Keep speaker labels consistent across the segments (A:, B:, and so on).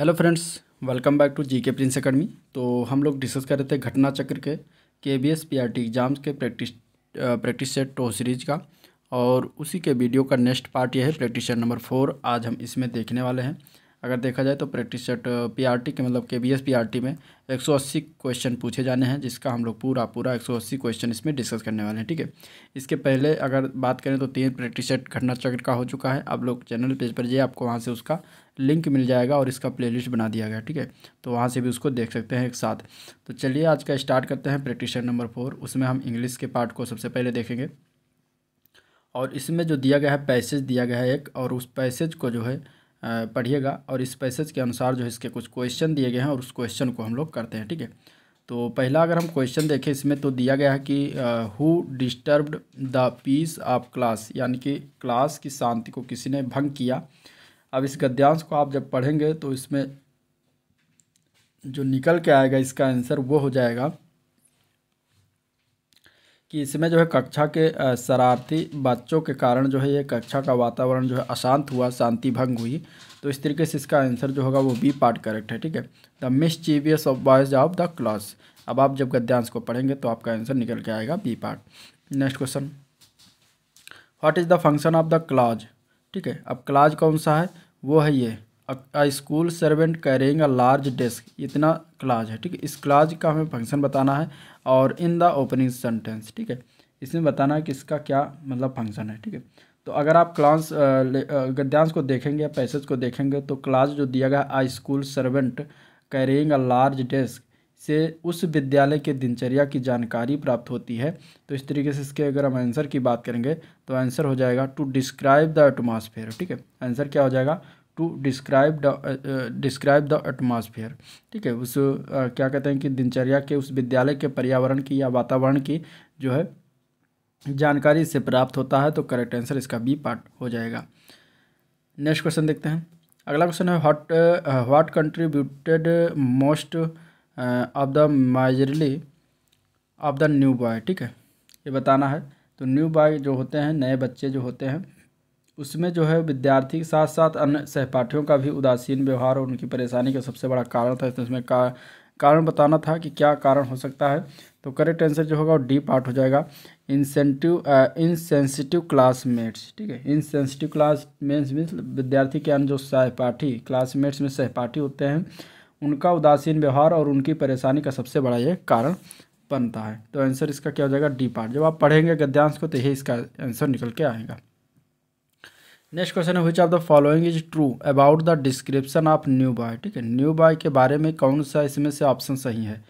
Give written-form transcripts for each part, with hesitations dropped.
A: Hello friends, welcome back to GK Prince Academy. तो हम लोग डिस्कस कर रहे थे घटना चक्र के केबीएस पीआरटी एग्जाम्स के प्रैक्टिस सेट टो सीरीज का, और उसी के वीडियो का नेक्स्ट पार्ट यह है प्रैक्टिस सेट नंबर 4। आज हम इसमें देखने वाले हैं। अगर देखा जाए तो प्रैक्टिस सेट पीआरटी के मतलब केबीएस पीआरटी में 180 क्वेश्चन पूछे जाने हैं, जिसका हम लोग पूरा 180 क्वेश्चन इसमें डिस्कस करने वाले हैं। ठीक है, इसके पहले अगर बात करें तो 3 प्रैक्टिस सेट घटना चक्र का हो चुका है। आप लोग चैनल पेज पर जाइए, आपको वहाँ से उसका लिंक मिल जाएगा और इसका प्लेलिस्ट बना दिया गया। ठीक है, तो वहाँ से भी उसको देख सकते हैं एक साथ। तो चलिए आज का स्टार्ट करते हैं प्रैक्टिस सेट नंबर 4। उसमें हम इंग्लिश के पार्ट को सबसे पहले देखेंगे, और इसमें जो दिया गया है पैसेज दिया गया है एक, और उस पैसेज को जो है पढ़िएगा, और इस पैसेज के अनुसार जो है इसके कुछ क्वेश्चन दिए गए हैं और उस क्वेश्चन को हम लोग करते हैं। ठीक है, तो पहला अगर हम क्वेश्चन देखें इसमें तो दिया गया है कि who disturbed the peace of class, यानी कि क्लास की शांति को किसी ने भंग किया। अब इस गद्यांश को आप जब पढ़ेंगे तो इसमें जो निकल के आएगा इसका आंसर वो हो जाएगा कि इसमें जो है कक्षा के शरारती बच्चों के कारण जो है ये कक्षा का वातावरण जो है अशांत हुआ, शांति भंग हुई। तो इस तरीके से इसका आंसर जो होगा वो बी पार्ट करेक्ट है। ठीक है, the mischievous of boys of the class. अब आप जब गद्यांश को पढ़ेंगे तो आपका आंसर निकल के आएगा B part. Next question, what is the function of the clause. ठीक है, अब क्लॉज कौन सा है, वो है ये अ school servant carrying a large desk, इतना क्लॉज है। ठीक है, इस क्लॉज का हमें फंक्शन बताना है, और इन द ओपनिंग सेंटेंस। ठीक है, इसमें बताना है कि इसका क्या मतलब फंक्शन है। ठीक है, तो अगर आप क्लॉज गद्यांश को देखेंगे या पैसेज को देखेंगे तो क्लॉज जो दिया गया a school servant carrying a large desk से उस विद्यालय के दिनचर्या की जानकारी प्राप्त होती है। तो इस तरीके से इसके अगर हम आंसर की बात करेंगे तो आंसर हो जाएगा टू डिस्क्राइब द एटमॉस्फेयर। ठीक है, आंसर क्या हो जाएगा, टू डिस्क्राइब द एटमॉस्फेयर। ठीक है, उस क्या कहते हैं कि दिनचर्या के उस विद्यालय के पर्यावरण की या वातावरण की जो है जानकारी से प्राप्त होता है। तो करेक्ट आंसर इसका बी पार्ट हो जाएगा। नेक्स्ट क्वेश्चन देखते हैं। अगला क्वेश्चन है what contributed most of the majorly of the new boy. ठीक है, ये बताना है। तो न्यू बॉय जो होते हैं, नए बच्चे जो होते हैं, उसमें जो है विद्यार्थी के साथ साथ अन्य सहपाठियों का भी उदासीन व्यवहार और उनकी परेशानी का सबसे बड़ा कारण था। तो इसमें कारण बताना था कि क्या कारण हो सकता है। तो करेक्ट आंसर जो होगा वो डी पार्ट हो जाएगा, इनसेंसिटिव क्लासमेट्स। ठीक है, इनसेंसिटिव क्लासमेट्स मीन्स विद्यार्थी के अन्य जो सहपाठी, क्लासमेट्स में सहपाठी होते हैं, उनका उदासीन व्यवहार और उनकी परेशानी का सबसे बड़ा ये कारण बनता है। तो आंसर इसका क्या हो जाएगा, डी पार्ट। जब आप पढ़ेंगे गद्यांश को तो यही इसका आंसर निकल के आएगा। नेक्स्ट क्वेश्चन है विच of the following is true about the description of new boy. ठीक है, न्यू बॉय के बारे में कौन सा इसमें से ऑप्शन सही है।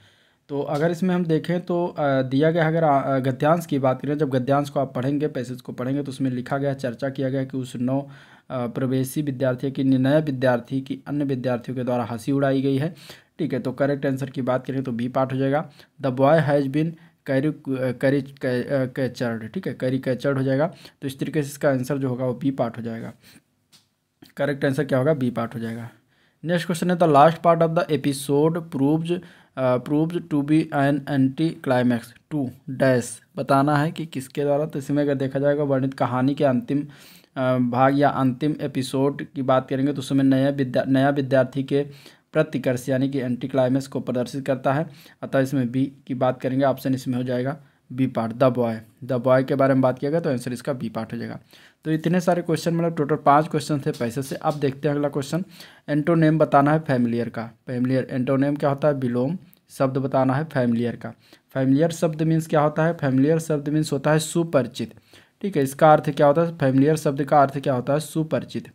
A: तो अगर इसमें हम देखें तो दिया गया, अगर गद्यांश की बात करें, जब गद्यांश को आप पढ़ेंगे, पैसेज को पढ़ेंगे, तो उसमें लिखा गया, चर्चा किया गया कि उस नौ प्रवेशी विद्यार्थी की, नए विद्यार्थी की अन्य विद्यार्थियों के द्वारा हंसी उड़ाई गई है। ठीक है, तो करेक्ट आंसर की बात करें तो बी पार्ट हो जाएगा, द बॉय हैज़ बीन कैचर्ड। ठीक है, कैरी कैचर्ड हो जाएगा। तो इस तरीके से इसका आंसर जो होगा वो बी पार्ट हो जाएगा। करेक्ट आंसर क्या होगा, बी पार्ट हो जाएगा। नेक्स्ट क्वेश्चन है the last part of the episode proved to be an anticlimax to dash. बताना है कि किसके द्वारा। तो इसमें अगर देखा जाएगा वर्णित कहानी के अंतिम भाग या अंतिम एपिसोड की बात करेंगे तो उसमें नया विद्यार्थी के प्रतिकर्ष यानी कि एंटी क्लाइमैक्स को प्रदर्शित करता है। अतः इसमें बी की बात करेंगे, ऑप्शन इसमें हो जाएगा बी पार्ट, द बॉय के बारे में बात किया गया तो आंसर इसका बी पार्ट हो जाएगा। तो इतने सारे क्वेश्चन, मतलब टोटल 5 क्वेश्चन थे पैसे से। अब देखते हैं अगला क्वेश्चन, एंटोनेम बताना है फैमिलियर का। फैमिलियर एंटोनेम क्या होता है, विलोम शब्द बताना है फैमिलियर का। फैमिलियर शब्द मीन्स क्या होता है, फैमिलियर शब्द मीन्स होता है सुपरिचित। ठीक है, इसका अर्थ क्या होता है, फैमिलियर शब्द का अर्थ क्या होता है, सुपरिचित।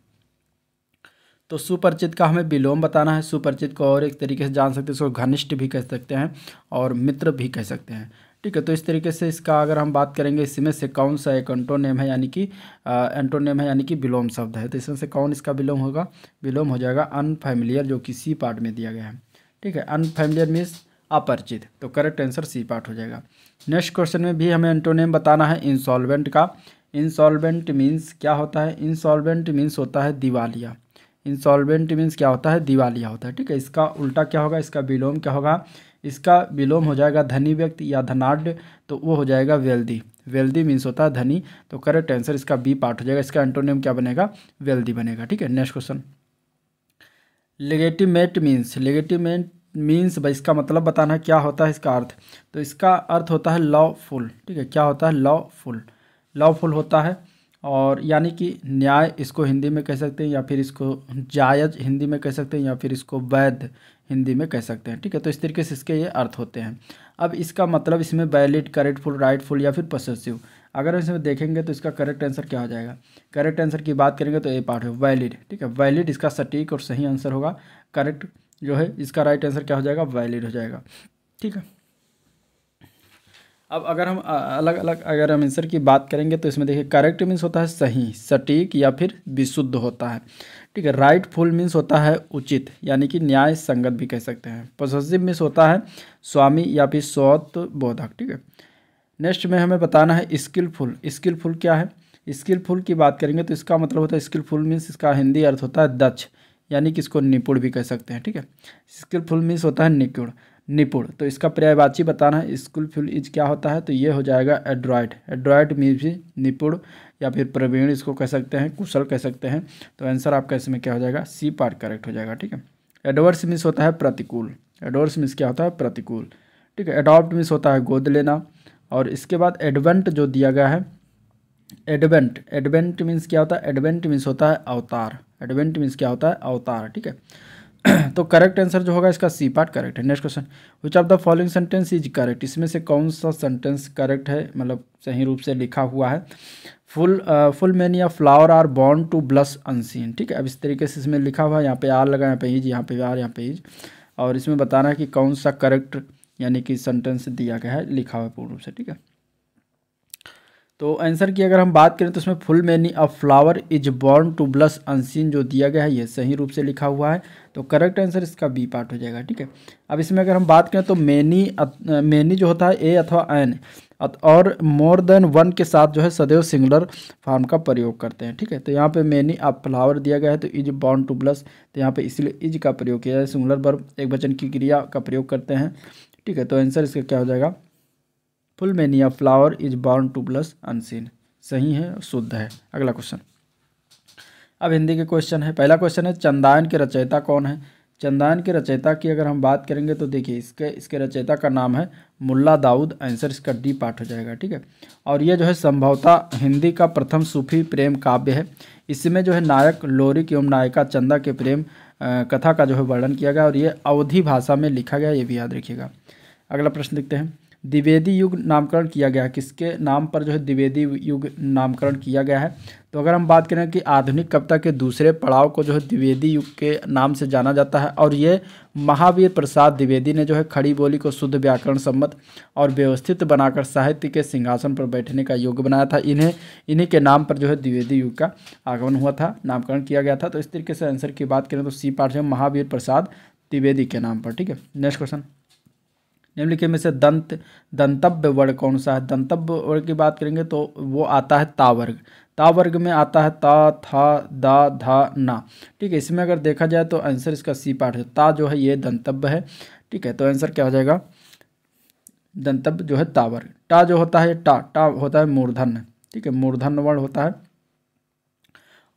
A: तो सुपरिचित का हमें विलोम बताना है। सुपरिचित को और एक तरीके से जान सकते हैं, इसको घनिष्ठ भी कह सकते हैं और मित्र भी कह सकते हैं। ठीक है, तो इस तरीके से इसका अगर हम बात करेंगे, इसमें से कौन सा एक एंटोनेम है, यानी कि एंटोनेम है, यानी कि विलोम शब्द है। तो इसमें से कौन इसका विलोम होगा, विलोम हो जाएगा अनफैमिलियर, जो कि सी पार्ट में दिया गया है। ठीक है, अनफैमिलियर मीन्स अपरिचित। तो करेक्ट आंसर सी पार्ट हो जाएगा। नेक्स्ट क्वेश्चन में भी हमें एंटोनेम बताना है इंसॉल्वेंट का। इंसॉल्वेंट मीन्स क्या होता है, इंसॉल्वेंट मीन्स होता है दिवालिया। इंसॉल्वेंट मीन्स क्या होता है, दिवालिया होता है। ठीक है, इसका उल्टा क्या होगा, इसका विलोम क्या होगा, इसका विलोम हो जाएगा धनी व्यक्ति या धनाढ़, तो वो हो जाएगा वेल्दी। वेल्दी मीन्स होता है धनी। तो करेक्ट आंसर इसका बी पार्ट हो जाएगा। इसका एंटोनिम क्या बनेगा, वेल्दी बनेगा। ठीक है, नेक्स्ट क्वेश्चन, लेगिटिमेट मीन्स भाई इसका मतलब बताना है क्या होता है इसका अर्थ। तो इसका अर्थ होता है लॉफुल, ठीक है, क्या होता है लॉफुल, लॉफुल होता है। और यानी कि न्याय इसको हिंदी में कह सकते हैं, या फिर इसको जायज़ हिंदी में कह सकते हैं, या फिर इसको वैध हिंदी में कह सकते हैं, ठीक है। तो इस तरीके से इसके ये अर्थ होते हैं। अब इसका मतलब इसमें वैलिड, करेक्टफुल, राइटफुल या फिर पॉसेसिव, अगर इसमें देखेंगे तो इसका करेक्ट आंसर क्या हो जाएगा। करेक्ट आंसर की बात करेंगे तो ए पार्ट है वैलिड, ठीक है, वैलिड इसका सटीक और सही आंसर होगा। करेक्ट जो है इसका राइट आंसर क्या हो जाएगा, वैलिड हो जाएगा, ठीक है। अब अगर हम अलग अलग अगर हम आंसर की बात करेंगे तो इसमें देखिए करेक्ट मीन्स होता है सही, सटीक या फिर विशुद्ध होता है, ठीक है। राइटफुल मीन्स होता है उचित, यानी कि न्याय संगत भी कह सकते हैं। पॉसेसिव मीन्स होता है स्वामी या फिर स्वत बोधक, ठीक है। नेक्स्ट में हमें बताना है स्किलफुल। स्किलफुल क्या है, स्किलफुल की बात करेंगे तो इसका मतलब होता है स्किलफुल मीन्स इसका हिंदी अर्थ होता है दक्ष, यानी कि इसको निपुण भी कह सकते हैं, ठीक है। स्किलफुल मीन्स होता है निपुण, निपुण। तो इसका पर्यायवाची बताना है स्किलफुल इज क्या होता है, तो ये हो जाएगा एड्रॉयड। एड्रॉयड मीन्स भी निपुण या फिर प्रवीण इसको कह सकते हैं, कुशल कह सकते हैं। तो आंसर आपका इसमें क्या हो जाएगा, सी पार्ट करेक्ट हो जाएगा, ठीक है। एडवर्स मीन्स होता है प्रतिकूल, एडवर्स मीन्स क्या होता है प्रतिकूल, ठीक है। एडॉप्ट मीन्स होता है गोद लेना। और इसके बाद एडवेंट जो दिया गया है, एडवेंट, एडवेंट मीन्स क्या होता है, एडवेंट मीन्स होता है अवतार, एडवेंट मीन्स क्या होता है अवतार, ठीक है। तो करेक्ट आंसर जो होगा इसका सी पार्ट करेक्ट है। Next question, which of the following sentence is correct, इसमें से कौन सा सेंटेंस करेक्ट है, मतलब सही रूप से लिखा हुआ है। फुल मैनी या flower are born to blush unseen, ठीक है। अब इस तरीके से इसमें लिखा हुआ है, यहाँ पे आर लगा, यहाँ पे इज, यहाँ पे आर, यहाँ पे इज, और इसमें बताना है कि कौन सा करेक्ट यानी कि सेंटेंस दिया गया है, लिखा हुआ है पूर्ण रूप से, ठीक है। तो आंसर की अगर हम बात करें तो इसमें full many a flower is born to blush unseen जो दिया गया है ये सही रूप से लिखा हुआ है। तो करेक्ट आंसर इसका बी पार्ट हो जाएगा, ठीक है। अब इसमें अगर हम बात करें तो मैनी जो होता है ए अथवा एन और मोर देन वन के साथ जो है सदैव सिंगुलर फॉर्म का प्रयोग करते हैं, ठीक है। तो यहाँ पे मैनी अ फ्लावर दिया गया है तो इज बॉर्न टू ब्लश, तो यहाँ पे इसलिए इज का प्रयोग किया जाए, सिंगुलर वर्ब एक वचन की क्रिया का प्रयोग करते हैं, ठीक है। तो आंसर इसका क्या हो जाएगा, full many a flower is born to blush unseen, सही है, शुद्ध है। अगला क्वेश्चन, अब हिंदी के क्वेश्चन है। पहला क्वेश्चन है चंदायन के रचयिता कौन है। चंदायन के रचयिता की अगर हम बात करेंगे तो देखिए इसके रचयिता का नाम है मुल्ला दाऊद, आंसर इसका डी पार्ट हो जाएगा, ठीक है। और ये जो है संभवतः हिंदी का प्रथम सूफी प्रेम काव्य है। इसमें जो है नायक लोरिक एवं नायिका चंदा के प्रेम कथा का जो है वर्णन किया गया और ये अवधी भाषा में लिखा गया, ये भी याद रखिएगा। अगला प्रश्न देखते हैं, द्विवेदी युग नामकरण किया गया है, किसके नाम पर जो है द्विवेदी युग नामकरण किया गया है। तो अगर हम बात करें कि आधुनिक कविता के दूसरे पड़ाव को जो है द्विवेदी युग के नाम से जाना जाता है और ये महावीर प्रसाद द्विवेदी ने जो है खड़ी बोली को शुद्ध व्याकरण सम्मत और व्यवस्थित बनाकर साहित्य के सिंहासन पर बैठने का योग्य बनाया था। इन्हीं के नाम पर जो है द्विवेदी युग का आगमन हुआ था, नामकरण किया गया था। तो इस तरीके से आंसर की बात करें तो सी पार्ट है महावीर प्रसाद द्विवेदी के नाम पर, ठीक है। नेक्स्ट क्वेश्चन, निम्नलिखित में से दंतव्य वर्ण कौन सा है। दंतव्य वर्ण की बात करेंगे तो वो आता है ता वर्ग, ता वर्ग में आता है ता, था, दा, धा, ना, ठीक है। इसमें अगर देखा जाए तो आंसर इसका सी पार्ट है, ता जो है ये दंतव्य है, ठीक है। तो आंसर क्या हो जाएगा, दंतव्य जो है ता वर्ग। टा जो होता है टा होता है मूर्धन्य, ठीक है, मूर्धन्य वर्ण होता है।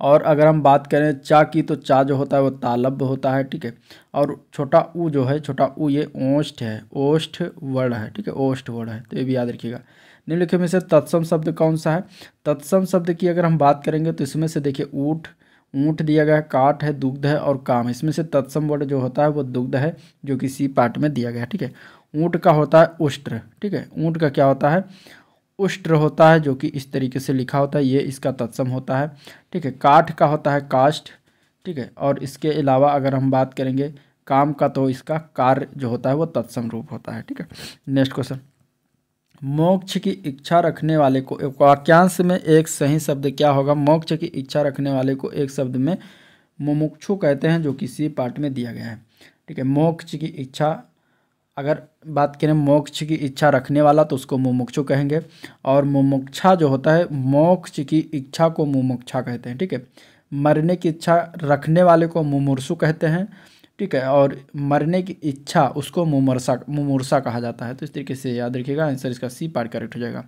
A: और अगर हम बात करें चा की तो चा जो होता है वो तालब्य होता है, ठीक है। और छोटा ऊ जो है, छोटा ऊ ये ओष्ठ है, ओष्ठ वर्ण है, ठीक है, ओष्ठ वर्ण है, तो ये भी याद रखिएगा। निम्नलिखित में से तत्सम शब्द कौन सा है। तत्सम शब्द की अगर हम बात करेंगे तो इसमें से देखिए ऊँट, ऊँट दिया गया है, काठ है, दुग्ध है और काम, इसमें से तत्सम वर्ण जो होता है वो दुग्ध है जो कि सी पार्ट में दिया गया है, ठीक है। ऊँट का होता है उष्ट्र, ठीक है, ऊँट का क्या होता है उष्ट्र होता है जो कि इस तरीके से लिखा होता है, ये इसका तत्सम होता है, ठीक है। काठ का होता है काष्ठ, ठीक है। और इसके अलावा अगर हम बात करेंगे काम का तो इसका कार्य जो होता है वो तत्सम रूप होता है, ठीक है। नेक्स्ट क्वेश्चन, मोक्ष की इच्छा रखने वाले को एक वाक्यांश में एक सही शब्द क्या होगा। मोक्ष की इच्छा रखने वाले को एक शब्द में मुमुक्षु कहते हैं जो किसी पाठ में दिया गया है, ठीक है। मोक्ष की इच्छा अगर बात करें मोक्ष की इच्छा रखने वाला तो उसको मुमुक्षु कहेंगे और मुमुक्षा जो होता है मोक्ष की इच्छा को मुमुक्षा कहते हैं, ठीक है। मरने की इच्छा रखने वाले को मुमूर्षु कहते हैं, ठीक है। और मरने की इच्छा उसको मुमूर्षा कहा जाता है। तो इस तरीके से याद रखिएगा, आंसर इसका सी पार्ट करेक्ट हो जाएगा।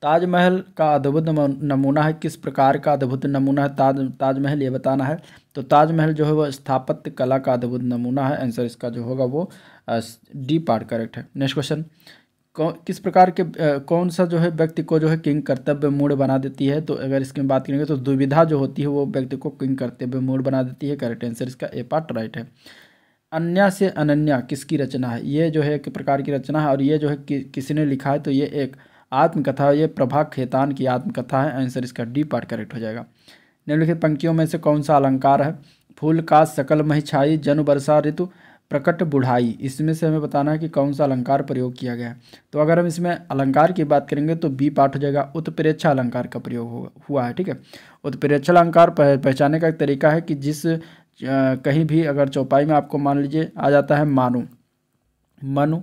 A: ताजमहल का अद्भुत नमूना है, किस प्रकार का अद्भुत नमूना है ताजमहल, ये बताना है। तो ताजमहल जो है वो स्थापत्य कला का अद्भुत नमूना है। आंसर इसका जो होगा वो डी पार्ट करेक्ट है। नेक्स्ट क्वेश्चन, किस प्रकार के कौन सा जो है व्यक्ति को जो है किंग कर्तव्य मूड बना देती है। तो अगर इसकी बात करेंगे तो दुविधा जो होती है वो व्यक्ति को किंग कर्तव्य मूड बना देती है। करेक्ट आंसर इसका ए पार्ट राइट है। अन्या से अनन्या किसकी रचना है, ये जो है एक प्रकार की रचना है और ये जो है किसने लिखा है। तो ये एक आत्मकथा है, ये प्रभा खेतान की आत्मकथा है। आंसर इसका डी पार्ट करेक्ट हो जाएगा। निम्नलिखित पंक्तियों में से कौन सा अलंकार है, फूल का सकल मही छाई जन वर्षा ऋतु प्रकट बुढ़ाई, इसमें से हमें बताना है कि कौन सा अलंकार प्रयोग किया गया है। तो अगर हम इसमें अलंकार की बात करेंगे तो बी पार्ट हो जाएगा, उत्प्रेक्षा अलंकार का प्रयोग हुआ है। ठीक है, उत्प्रेक्षा अलंकार पहचानने का एक तरीका है कि जिस कहीं भी अगर चौपाई में आपको मान लीजिए आ जाता है मानो, मनु,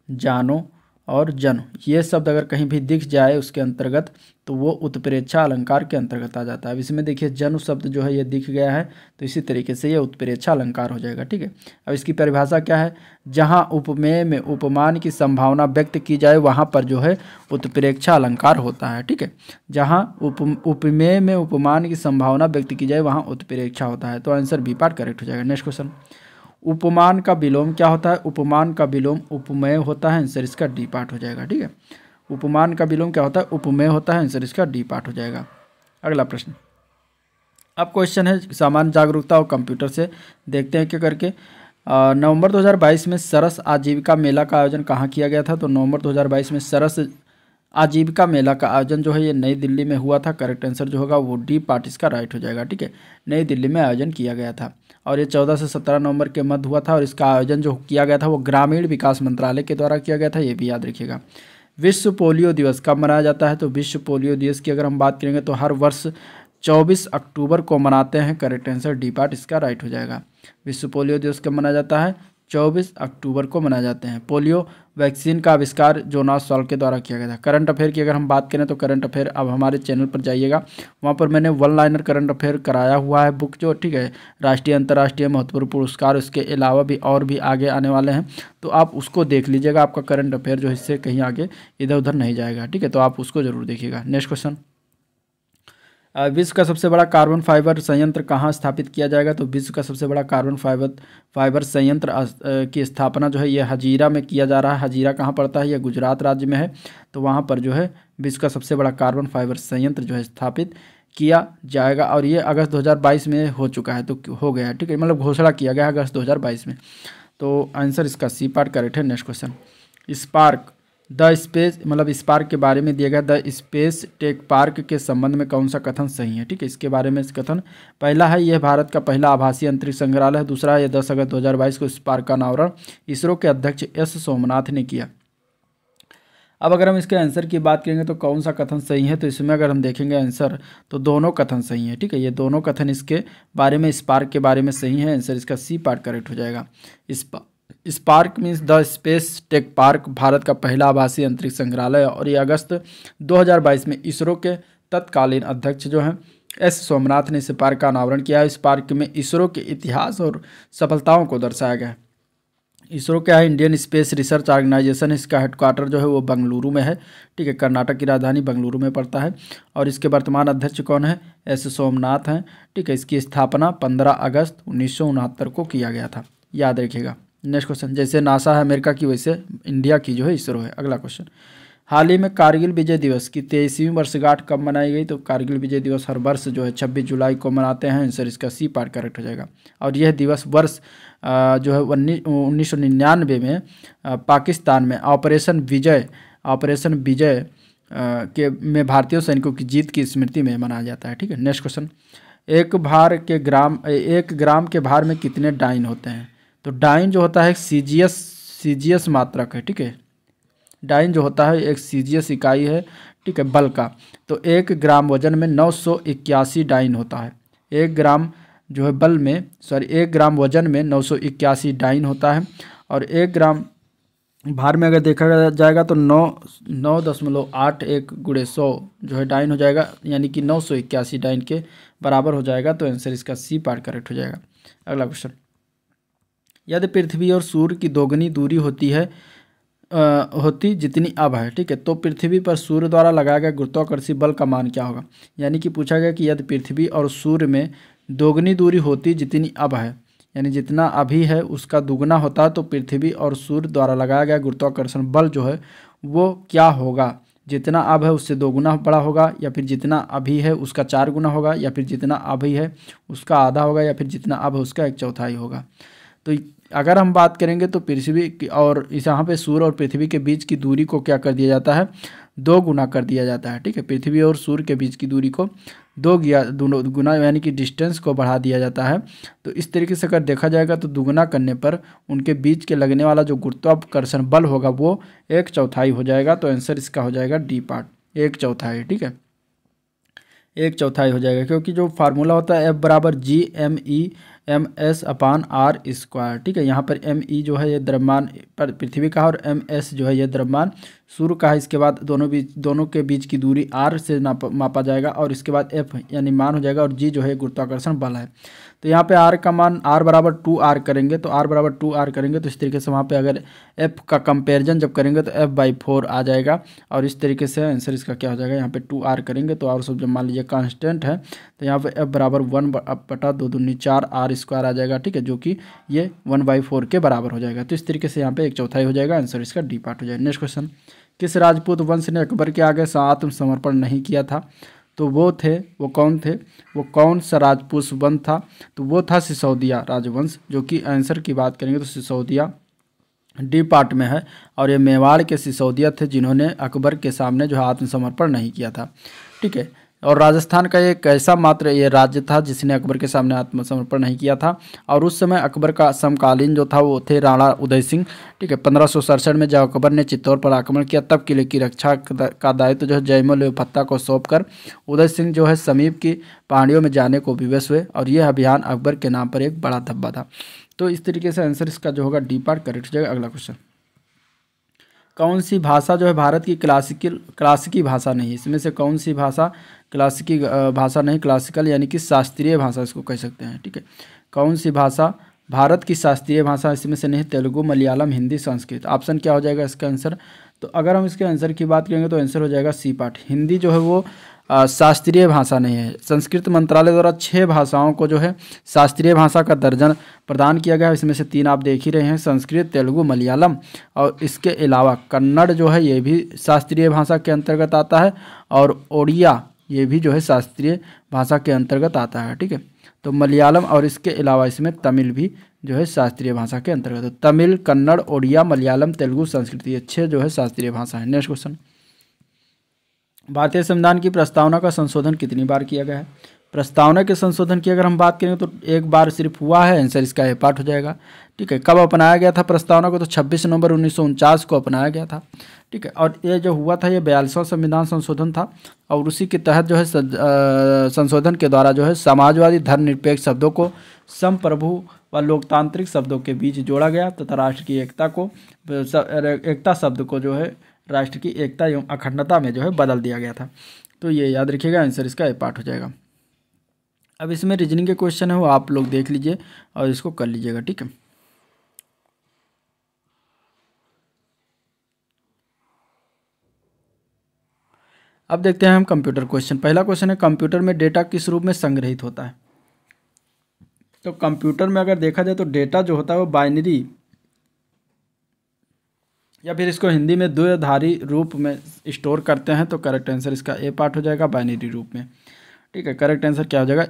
A: जानो और जन, ये शब्द अगर कहीं भी दिख जाए उसके अंतर्गत तो वो उत्प्रेक्षा अलंकार के अंतर्गत आ जाता है। अब इसमें देखिए जनु शब्द जो है ये दिख गया है तो इसी तरीके से ये उत्प्रेक्षा अलंकार हो जाएगा। ठीक है, अब इसकी परिभाषा क्या है, जहाँ उपमेय में उपमान की संभावना व्यक्त की जाए वहाँ पर जो है उत्प्रेक्षा अलंकार होता है। ठीक है, जहाँ उपमेय में उपमान की संभावना व्यक्त की जाए वहाँ उत्प्रेक्षा होता है। तो आंसर बी पार्ट करेक्ट हो जाएगा। नेक्स्ट क्वेश्चन, उपमान का विलोम क्या होता है, उपमान का विलोम उपमेय होता है। आंसर इसका डी पार्ट हो जाएगा। ठीक है, उपमान का विलोम क्या होता है, उपमेय होता है। आंसर इसका डी पार्ट हो जाएगा। अगला प्रश्न, अब क्वेश्चन है सामान्य जागरूकता और कंप्यूटर से, देखते हैं क्या करके। नवंबर 2022 में सरस आजीविका मेला का आयोजन कहाँ किया गया था। तो नवंबर 2022 में सरस आजीविका मेला का आयोजन जो है ये नई दिल्ली में हुआ था। करेक्ट आंसर जो होगा वो डी पार्ट इसका राइट हो जाएगा। ठीक है, नई दिल्ली में आयोजन किया गया था और ये 14 से 17 नवंबर के मध्य हुआ था और इसका आयोजन जो किया गया था वो ग्रामीण विकास मंत्रालय के द्वारा किया गया था, ये भी याद रखिएगा। विश्व पोलियो दिवस कब मनाया जाता है। तो विश्व पोलियो दिवस की अगर हम बात करेंगे तो हर वर्ष 24 अक्टूबर को मनाते हैं। करेक्ट आंसर डी पार्ट इसका राइट हो जाएगा। विश्व पोलियो दिवस कब मनाया जाता है, 24 अक्टूबर को मनाए जाते हैं। पोलियो वैक्सीन का आविष्कार जोनास सॉल्क के द्वारा किया गया था। करंट अफेयर की अगर हम बात करें तो करंट अफेयर अब हमारे चैनल पर जाइएगा, वहाँ पर मैंने वन लाइनर करंट अफेयर कराया हुआ है बुक जो, ठीक है, राष्ट्रीय अंतर्राष्ट्रीय महत्वपूर्ण पुरस्कार, उसके अलावा भी और भी आगे आने वाले हैं तो आप उसको देख लीजिएगा। आपका करंट अफेयर जो इससे कहीं आगे इधर उधर नहीं जाएगा। ठीक है, तो आप उसको जरूर देखिएगा। नेक्स्ट क्वेश्चन, विश्व का सबसे बड़ा कार्बन फाइबर संयंत्र कहाँ स्थापित किया जाएगा। तो विश्व का सबसे बड़ा कार्बन फाइबर संयंत्र की स्थापना जो है ये हजीरा में किया जा रहा है। हजीरा कहाँ पड़ता है, यह गुजरात राज्य में है। तो वहाँ पर जो है विश्व का सबसे बड़ा कार्बन फाइबर संयंत्र जो है स्थापित किया जाएगा और ये अगस्त 2022 में हो चुका है, तो हो गया है। ठीक है, मतलब घोषणा किया गया अगस्त 2022 में। तो आंसर इसका सी पार्ट करेक्ट है। Next question, spark the space, मतलब स्पार्क के बारे में दिया गया द स्पेस टेक पार्क के संबंध में कौन सा कथन सही है। ठीक है, इसके बारे में कथन पहला है यह भारत का पहला आभासी अंतरिक्ष संग्रहालय है। दूसरा है 10 अगस्त 2022 को स्पार्क का अनावरण इसरो के अध्यक्ष एस सोमनाथ ने किया। अब अगर हम इसके आंसर की बात करेंगे तो कौन सा कथन सही है, तो इसमें अगर हम देखेंगे आंसर तो दोनों कथन सही है। ठीक है, ये दोनों कथन इसके बारे में स्पार्क के बारे में सही है। आंसर इसका सी पार्ट करेक्ट हो जाएगा। Spark means the space tech park Bharat का पहला आभासी अंतरिक्ष संग्रहालय और ये अगस्त 2022 में इसरो के तत्कालीन अध्यक्ष जो हैं एस सोमनाथ ने इस पार्क का अनावरण किया है। इस पार्क में इसरो के इतिहास और सफलताओं को दर्शाया गया है। इसरो क्या है, इंडियन स्पेस रिसर्च ऑर्गेनाइजेशन, इसका हेडक्वार्टर जो है वो बेंगलुरु में है। ठीक है, कर्नाटक की राजधानी बेंगलुरु में पड़ता है और इसके वर्तमान अध्यक्ष कौन है, एस सोमनाथ हैं। ठीक है, इसकी स्थापना 15 अगस्त 1969 को किया गया था, याद रखिएगा। नेक्स्ट क्वेश्चन, जैसे नासा है अमेरिका की वैसे इंडिया की जो है इसरो है। अगला क्वेश्चन, हाल ही में कारगिल विजय दिवस की 23वीं वर्षगांठ कब मनाई गई। तो कारगिल विजय दिवस हर वर्ष जो है 26 जुलाई को मनाते हैं। आंसर इसका सी पार्ट करेक्ट हो जाएगा। और यह दिवस वर्ष जो है 1999 में पाकिस्तान में ऑपरेशन विजय के में भारतीय सैनिकों की जीत की स्मृति में मनाया जाता है। ठीक है, नेक्स्ट क्वेश्चन, एक ग्राम के भार में कितने डाइन होते हैं। तो डाइन जो होता है एक सीजीएस मात्रक है। ठीक है, डाइन जो होता है एक सीजीएस इकाई है। ठीक है, बल का। तो 1 ग्राम वजन में 981 डाइन होता है। 1 ग्राम जो है बल में 1 ग्राम वजन में 981 डाइन होता है और 1 ग्राम भार में अगर देखा जाएगा तो 9.81 × 100 जो है डाइन हो जाएगा, यानी कि 981 डाइन के बराबर हो जाएगा। तो आंसर इसका सी पार्ट करेक्ट हो जाएगा। अगला क्वेश्चन, यदि पृथ्वी और सूर्य की दोगुनी दूरी होती है होती जितनी अब है, ठीक है। तो पृथ्वी पर सूर्य द्वारा लगाया गया गुरुत्वाकर्षण बल का मान क्या होगा। यानी कि पूछा गया कि यदि पृथ्वी और सूर्य में दोगुनी दूरी होती जितनी अब है, यानी जितना अभी है उसका दुगना होता, तो पृथ्वी और सूर्य द्वारा लगाया गया गुरुत्वाकर्षण बल जो है वो क्या होगा। जितना अब है उससे दोगुना बड़ा होगा, या फिर जितना अभी है उसका 4 गुना होगा, या फिर जितना अभी है उसका आधा होगा, या फिर जितना अब है उसका 1/4 होगा। तो अगर हम बात करेंगे तो पृथ्वी और इस यहाँ पे सूर्य और पृथ्वी के बीच की दूरी को क्या कर दिया जाता है, 2 गुना कर दिया जाता है, ठीक है। पृथ्वी और सूर्य के बीच की दूरी को 2 गुना यानी कि डिस्टेंस को बढ़ा दिया जाता है। तो इस तरीके से अगर देखा जाएगा तो दुगुना करने पर उनके बीच के लगने वाला जो गुरुत्वाकर्षण बल होगा वो 1/4 हो जाएगा। तो आंसर इसका हो जाएगा डी पार्ट, 1/4, ठीक है, 1/4 हो जाएगा। क्योंकि जो फार्मूला होता है F बराबर G/m/s/r², ठीक है। यहाँ पर m/e जो है ये द्रव्यमान पर पृथ्वी का है, और m/s जो है ये द्रव्यमान सूर्य का है। इसके बाद दोनों के बीच की दूरी r से मापा जाएगा, और इसके बाद f यानी मान हो जाएगा, और g जो है गुरुत्वाकर्षण बल है। तो यहाँ पे r का मान r बराबर 2r करेंगे, तो r बराबर 2r करेंगे तो इस तरीके से वहाँ पे अगर f का कंपेरिजन जब करेंगे तो f/4 आ जाएगा। और इस तरीके से आंसर इसका क्या हो जाएगा, यहाँ पे 2r करेंगे तो r सब जब मान लीजिए कांस्टेंट है तो यहाँ पे f बराबर 1/2×4 r² आ जाएगा, ठीक है, जो कि ये 1/4 के बराबर हो जाएगा। तो इस तरीके से यहाँ पे 1/4 हो जाएगा, आंसर इसका डी पार्ट हो जाएगा। नेक्स्ट क्वेश्चन, किस राजपूत वंश ने अकबर के आगे आत्मसमर्पण नहीं किया था। तो वो कौन सा राजपूत वंश था। तो वो था सिसोदिया राजवंश, जो कि आंसर की बात करेंगे तो सिसोदिया डी पार्ट में है। और ये मेवाड़ के सिसोदिया थे जिन्होंने अकबर के सामने जो है आत्मसमर्पण नहीं किया था, ठीक है। और राजस्थान का एक ऐसा मात्र ये राज्य था जिसने अकबर के सामने आत्मसमर्पण नहीं किया था। और उस समय अकबर का समकालीन जो था वो थे राणा उदय सिंह, ठीक है। 1567 में जब अकबर ने चित्तौड़ पर आक्रमण किया तब किले की रक्षा का दायित्व जो है जयमल फत्ता को सौंपकर उदय सिंह जो है समीप की पहाड़ियों में जाने को विवश हुए, और यह अभियान अकबर के नाम पर एक बड़ा धब्बा था। तो इस तरीके से आंसर इसका जो होगा डी पार्ट करेक्ट हो जाएगा। अगला क्वेश्चन, कौन सी भाषा जो है भारत की क्लासिकी भाषा नहीं है। इसमें से कौन सी भाषा क्लासिकी भाषा नहीं, क्लासिकल यानी कि शास्त्रीय भाषा इसको कह सकते हैं, ठीक है। कौन सी भाषा भारत की शास्त्रीय भाषा इसमें से नहीं, तेलुगु, मलयालम, हिंदी, संस्कृत। ऑप्शन क्या हो जाएगा इसका आंसर। तो अगर हम इसके आंसर की बात करेंगे तो आंसर हो जाएगा सी पार्ट। हिंदी जो है वो शास्त्रीय भाषा नहीं है। संस्कृत मंत्रालय द्वारा 6 भाषाओं को जो है शास्त्रीय भाषा का दर्जन प्रदान किया गया है। इसमें से 3 आप देख ही रहे हैं, संस्कृत, तेलुगु, मलयालम, और इसके अलावा कन्नड़ जो है ये भी शास्त्रीय भाषा के अंतर्गत आता है, और ओडिया ये भी जो है शास्त्रीय भाषा के अंतर्गत आता है, ठीक है। तो मलयालम और इसके अलावा इसमें तमिल भी जो है शास्त्रीय भाषा के अंतर्गत है। तमिल, कन्नड़, ओडिया, मलयालम, तेलुगु, संस्कृत, ये 6 जो है शास्त्रीय भाषा है। नेक्स्ट क्वेश्चन, भारतीय संविधान की प्रस्तावना का संशोधन कितनी बार किया गया है। प्रस्तावना के संशोधन की अगर हम बात करें तो एक बार सिर्फ हुआ है, आंसर इसका ए पार्ट हो जाएगा, ठीक है। कब अपनाया गया था प्रस्तावना को, तो 26 नवंबर 1949 को अपनाया गया था, ठीक है। और ये जो हुआ था ये 42वां संविधान संशोधन था, और उसी के तहत जो है संशोधन के द्वारा जो है समाजवादी धर्मनिरपेक्ष शब्दों को संप्रभु व लोकतांत्रिक शब्दों के बीच जोड़ा गया तथा राष्ट्र की एकता शब्द को जो है राष्ट्र की एकता एवं अखंडता में जो है बदल दिया गया था। तो ये याद रखिएगा, आंसर इसका ए पार्ट हो जाएगा। अब इसमें रीजनिंग के क्वेश्चन है वो आप लोग देख लीजिए और इसको कर लीजिएगा, ठीक है। अब देखते हैं हम कंप्यूटर क्वेश्चन। पहला क्वेश्चन है, कंप्यूटर में डेटा किस रूप में संग्रहित होता है। तो कंप्यूटर में अगर देखा जाए तो डेटा जो होता है वो बाइनरी या फिर इसको हिंदी में द्विआधारी रूप में स्टोर करते हैं। तो करेक्ट आंसर इसका ए पार्ट हो जाएगा, बाइनरी रूप में, ठीक है। करेक्ट आंसर क्या हो जाएगा,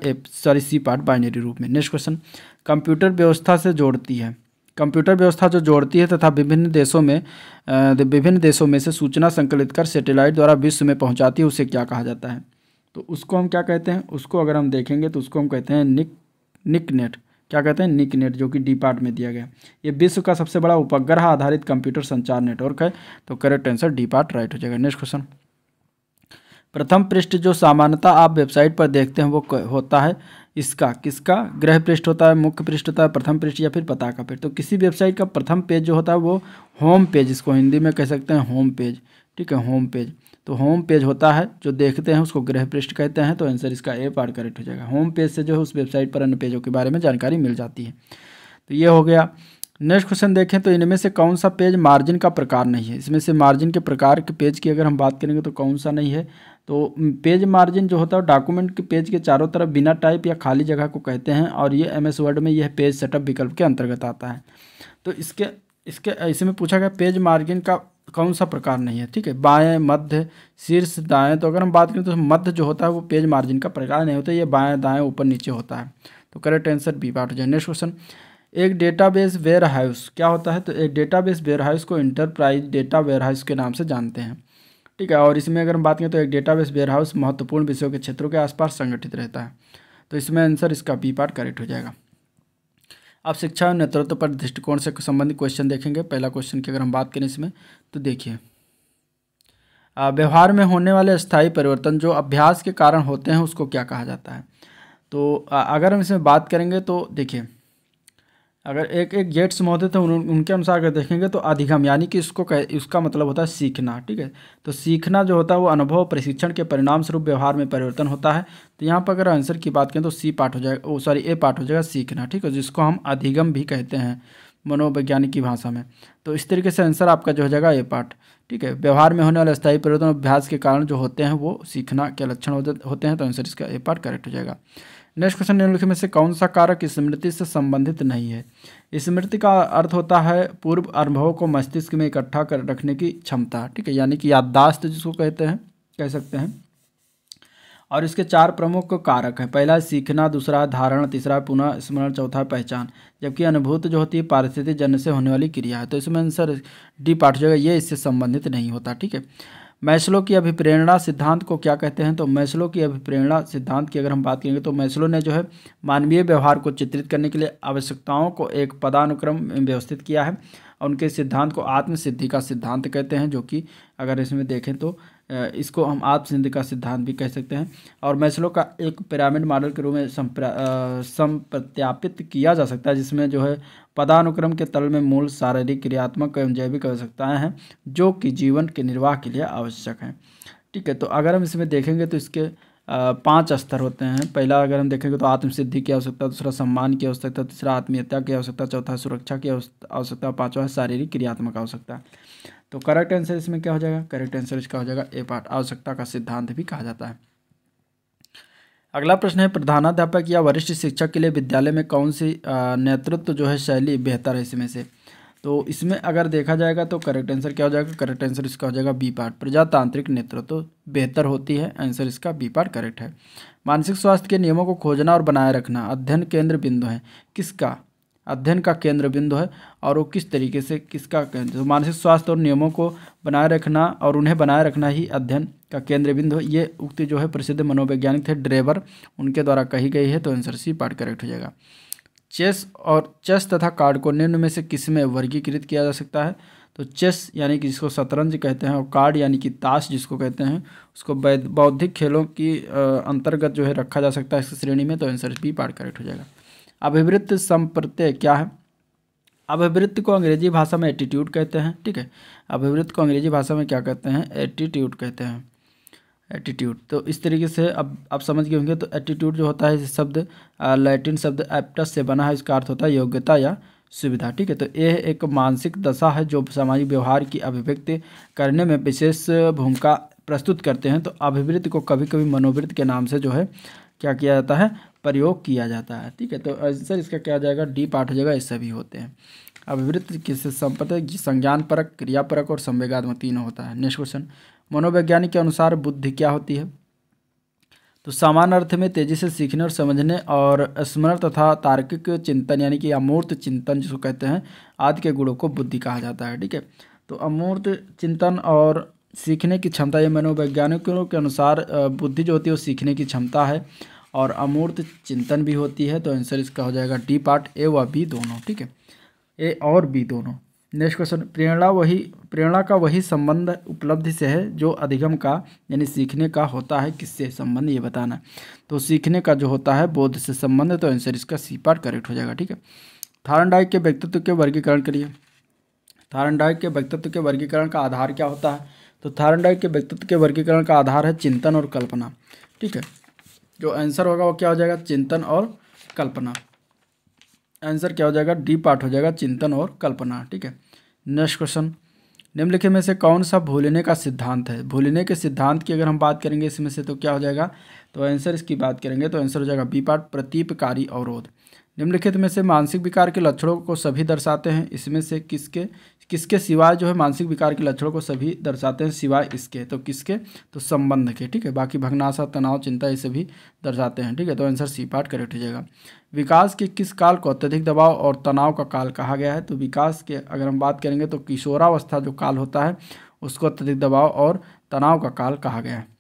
A: सी पार्ट, बाइनरी रूप में। नेक्स्ट क्वेश्चन, कंप्यूटर व्यवस्था से जोड़ती है। कंप्यूटर व्यवस्था जो जोड़ती है तथा विभिन्न देशों में से सूचना संकलित कर सैटेलाइट द्वारा विश्व में पहुंचाती है, उसे क्या कहा जाता है। तो उसको हम क्या कहते हैं, उसको अगर हम देखेंगे तो उसको हम कहते हैं निकनेट। क्या कहते हैं, निकनेट, जो कि डी पार्ट में दिया गया। ये विश्व का सबसे बड़ा उपग्रह आधारित कंप्यूटर संचार नेटवर्क है। तो correct answer D part right हो जाएगा। नेक्स्ट क्वेश्चन, प्रथम पृष्ठ जो सामान्यतः आप वेबसाइट पर देखते हैं वो होता है इसका किसका, गृह पृष्ठ होता है, मुख्य पृष्ठ होता है, प्रथम पृष्ठ या फिर पता का पृष्ठ। तो किसी वेबसाइट का प्रथम पेज जो होता है वो होम पेज, इसको हिंदी में कह सकते हैं होम पेज, ठीक है, होम पेज। तो होम पेज होता है जो देखते हैं उसको गृह पृष्ठ कहते हैं। तो आंसर इसका ए पार्ट करेक्ट हो जाएगा। होम पेज से जो है उस वेबसाइट पर अन्य पेजों के बारे में जानकारी मिल जाती है। तो ये हो गया नेक्स्ट क्वेश्चन देखें तो इनमें से कौन सा पेज मार्जिन का प्रकार नहीं है। इसमें से मार्जिन के प्रकार के पेज की अगर हम बात करेंगे तो कौन सा नहीं है। तो पेज मार्जिन जो होता है डॉक्यूमेंट के पेज के चारों तरफ बिना टाइप या खाली जगह को कहते हैं और ये MS वर्ड में यह पेज सेटअप विकल्प के अंतर्गत आता है। तो इसके इसके इसमें पूछा गया पेज मार्जिन का कौन सा प्रकार नहीं है। ठीक है, बाएं, मध्य, शीर्ष, दाएं। तो अगर हम बात करें तो मध्य जो होता है वो पेज मार्जिन का प्रकार नहीं होता, ये बाएं दाएं ऊपर नीचे होता है। तो करेक्ट आंसर बी पार्ट हो जाए। नेक्स्ट क्वेश्चन, एक डेटाबेस वेयर हाउस क्या होता है। तो एक डेटाबेस वेयर हाउस को इंटरप्राइज डेटा वेयर हाउस के नाम से जानते हैं। ठीक है, और इसमें अगर हम बात करें तो एक डेटाबेस वेयर हाउस महत्वपूर्ण विषयों के क्षेत्रों के आसपास संगठित रहता है। तो इसमें आंसर इसका बी पार्ट करेक्ट हो जाएगा। अब शिक्षा और नेतृत्व पर दृष्टिकोण से संबंधित क्वेश्चन देखेंगे। पहला क्वेश्चन की अगर हम बात करें इसमें तो देखिए, व्यवहार में होने वाले स्थायी परिवर्तन जो अभ्यास के कारण होते हैं उसको क्या कहा जाता है। तो अगर हम इसमें बात करेंगे तो देखिए, अगर एक गेट्स महोदय थे उनके अनुसार अगर देखेंगे तो अधिगम यानी कि उसका मतलब होता है सीखना। ठीक है, तो सीखना जो होता है वो अनुभव प्रशिक्षण के परिणाम स्वरूप व्यवहार में परिवर्तन होता है। तो यहाँ पर अगर आंसर की बात करें तो सी पार्ट हो जाएगा, ए पार्ट हो जाएगा सीखना। ठीक है, जिसको हम अधिगम भी कहते हैं मनोवैज्ञानिक की भाषा में। तो इस तरीके से आंसर आपका जो हो जाएगा ए पार्ट। ठीक है, व्यवहार में होने वाले स्थायी परिवर्तन अभ्यास के कारण जो होते हैं वो सीखना के लक्षण होते हैं। तो आंसर इसका ए पार्ट करेक्ट हो जाएगा। नेक्स्ट क्वेश्चन, निम्नलिखित में से कौन सा कारक स्मृति से संबंधित नहीं है। स्मृति का अर्थ होता है पूर्व अनुभवों को मस्तिष्क में इकट्ठा कर रखने की क्षमता। ठीक है, यानी कि याददाश्त जिसको कहते हैं, कह सकते हैं। और इसके 4 प्रमुख कारक हैं। पहला है सीखना, दूसरा है धारण, तीसरा है पुनः स्मरण, चौथा है पहचान। जबकि अनुभूति जो होती है पारिस्थितिकी जन्य से होने वाली क्रिया है। तो इसमें आंसर डी पार्ट हो जाएगा, ये इससे संबंधित नहीं होता। ठीक है, मैस्लो की अभिप्रेरणा सिद्धांत को क्या कहते हैं। तो मैस्लो की अभिप्रेरणा सिद्धांत की अगर हम बात करेंगे तो मैस्लो ने जो है मानवीय व्यवहार को चित्रित करने के लिए आवश्यकताओं को एक पदानुक्रम में व्यवस्थित किया है। और उनके सिद्धांत को आत्मसिद्धि का सिद्धांत कहते हैं, जो कि अगर इसमें देखें तो इसको हम आत्मसिद्धि का सिद्धांत भी कह सकते हैं। और मैस्लो का एक पिरामिड मॉडल के रूप में संप्रत्यापित किया जा सकता है, जिसमें जो है पदानुक्रम के तल में मूल शारीरिक, क्रियात्मक एवं जैविक आवश्यकताएं हैं जो कि जीवन के निर्वाह के लिए आवश्यक हैं। ठीक है, तो अगर हम इसमें देखेंगे तो इसके 5 स्तर होते हैं। पहला अगर हम देखेंगे तो आत्मसिद्धि की आवश्यकता, दूसरा सम्मान की आवश्यकता, तीसरा आत्मीयता की आवश्यकता, चौथा सुरक्षा की आवश्यकता, पांचवा है शारीरिक क्रियात्मक आवश्यकता। तो करेक्ट आंसर इसमें क्या हो जाएगा, करेक्ट आंसर इसका हो जाएगा ए पार्ट, आवश्यकता का सिद्धांत भी कहा जाता है। अगला प्रश्न है, प्रधानाध्यापक या वरिष्ठ शिक्षक के लिए विद्यालय में कौन सी नेतृत्व जो है शैली बेहतर है इसमें से। तो इसमें अगर देखा जाएगा तो करेक्ट आंसर क्या हो जाएगा, करेक्ट आंसर इसका हो जाएगा बी पार्ट, प्रजातांत्रिक नेतृत्व बेहतर होती है। आंसर इसका बी पार्ट करेक्ट है। मानसिक स्वास्थ्य के नियमों को खोजना और बनाए रखना अध्ययन केंद्र बिंदु है किसका, अध्ययन का केंद्र बिंदु है। और वो किस तरीके से किसका केंद्र, तो मानसिक स्वास्थ्य और नियमों को बनाए रखना और उन्हें बनाए रखना ही अध्ययन का केंद्र बिंदु है। ये उक्ति जो है प्रसिद्ध मनोवैज्ञानिक थे ड्रेबर, उनके द्वारा कही गई है। तो आंसर सी पार्ट करेक्ट हो जाएगा। चेस तथा कार्ड को निम्न में से किस में वर्गीकृत किया जा सकता है। तो चेस यानी कि जिसको शतरंज कहते हैं और कार्ड यानी कि ताश जिसको कहते हैं उसको बौद्धिक खेलों की अंतर्गत जो है रखा जा सकता है इस श्रेणी में। तो आंसर बी पार्ट करेक्ट हो जाएगा। अभिवृत्त संप्रत्यय क्या है। अभिवृत्त को अंग्रेजी भाषा में एटीट्यूड कहते हैं। ठीक है, अभिवृत्त को अंग्रेजी भाषा में क्या कहते हैं, एटीट्यूड कहते हैं, एटीट्यूड। तो इस तरीके से अब आप समझ गए होंगे। तो एटीट्यूड जो होता है इस शब्द लैटिन शब्द एप्टस से बना है, इसका अर्थ होता है योग्यता या सुविधा। ठीक है, तो यह एक मानसिक दशा है जो सामाजिक व्यवहार की अभिव्यक्ति करने में विशेष भूमिका प्रस्तुत करते हैं। तो अभिवृत्ति को कभी कभी मनोवृत्ति के नाम से जो है क्या किया जाता है, प्रयोग किया जाता है। ठीक है, तो आंसर इसका क्या आ जाएगा, डी पार्ट हो जाएगा। ये सभी होते हैं। अभिवृत्ति किससे संपर्क, संज्ञान परक, क्रियापरक और संवेगात्मक तीनों होता है। नेक्स्ट क्वेश्चन, मनोवैज्ञानिक के अनुसार बुद्धि क्या होती है। तो सामान्य अर्थ में तेजी से सीखने और समझने और स्मरण तथा तार्किक चिंतन यानी कि अमूर्त चिंतन जिसको कहते हैं आदि के गुणों को बुद्धि कहा जाता है। ठीक है, तो अमूर्त चिंतन और सीखने की क्षमता, ये मनोवैज्ञानिकों के अनुसार बुद्धि जो होती है वो सीखने की क्षमता है और अमूर्त चिंतन भी होती है। तो आंसर इसका हो जाएगा डी पार्ट, ए व बी दोनों। ठीक है, ए और बी दोनों। नेक्स्ट क्वेश्चन, प्रेरणा का वही संबंध उपलब्धि से है जो अधिगम का यानी सीखने का होता है। किससे संबंध ये बताना। तो सीखने का जो होता है बोध से संबंध है। तो आंसर इसका सी पार्ट करेक्ट हो जाएगा। ठीक है, थार्नडाइक के व्यक्तित्व के वर्गीकरण करिए। थार्नडाइक के व्यक्तित्व के वर्गीकरण का आधार क्या होता है। तो थार्नडाइक के व्यक्तित्व के वर्गीकरण का आधार है चिंतन और कल्पना। ठीक है, जो आंसर होगा वो क्या हो जाएगा, चिंतन और कल्पना। आंसर क्या हो जाएगा, डी पार्ट हो जाएगा, चिंतन और कल्पना। ठीक है, नेक्स्ट क्वेश्चन, निम्नलिखित में से कौन सा भूलने का सिद्धांत है। भूलने के सिद्धांत की अगर हम बात करेंगे इसमें से तो क्या हो जाएगा, तो आंसर इसकी बात करेंगे तो आंसर हो जाएगा बी पार्ट, प्रतीपकारी अवरोध। निम्नलिखित में से मानसिक विकार के लक्षणों को सभी दर्शाते हैं, इसमें से किसके किसके सिवाय जो है मानसिक विकार के लक्षणों को सभी दर्शाते हैं सिवाय इसके, तो किसके, तो संबंध के। ठीक है, बाकी भग्नाशा, तनाव, चिंता ये सभी दर्शाते हैं। ठीक है, तो आंसर सी पार्ट करेक्ट हो जाएगा। विकास के किस काल को अत्यधिक दबाव और तनाव का काल कहा गया है, तो विकास के अगर हम बात करेंगे तो किशोरावस्था जो काल होता है उसको अत्यधिक दबाव और तनाव का काल कहा गया है।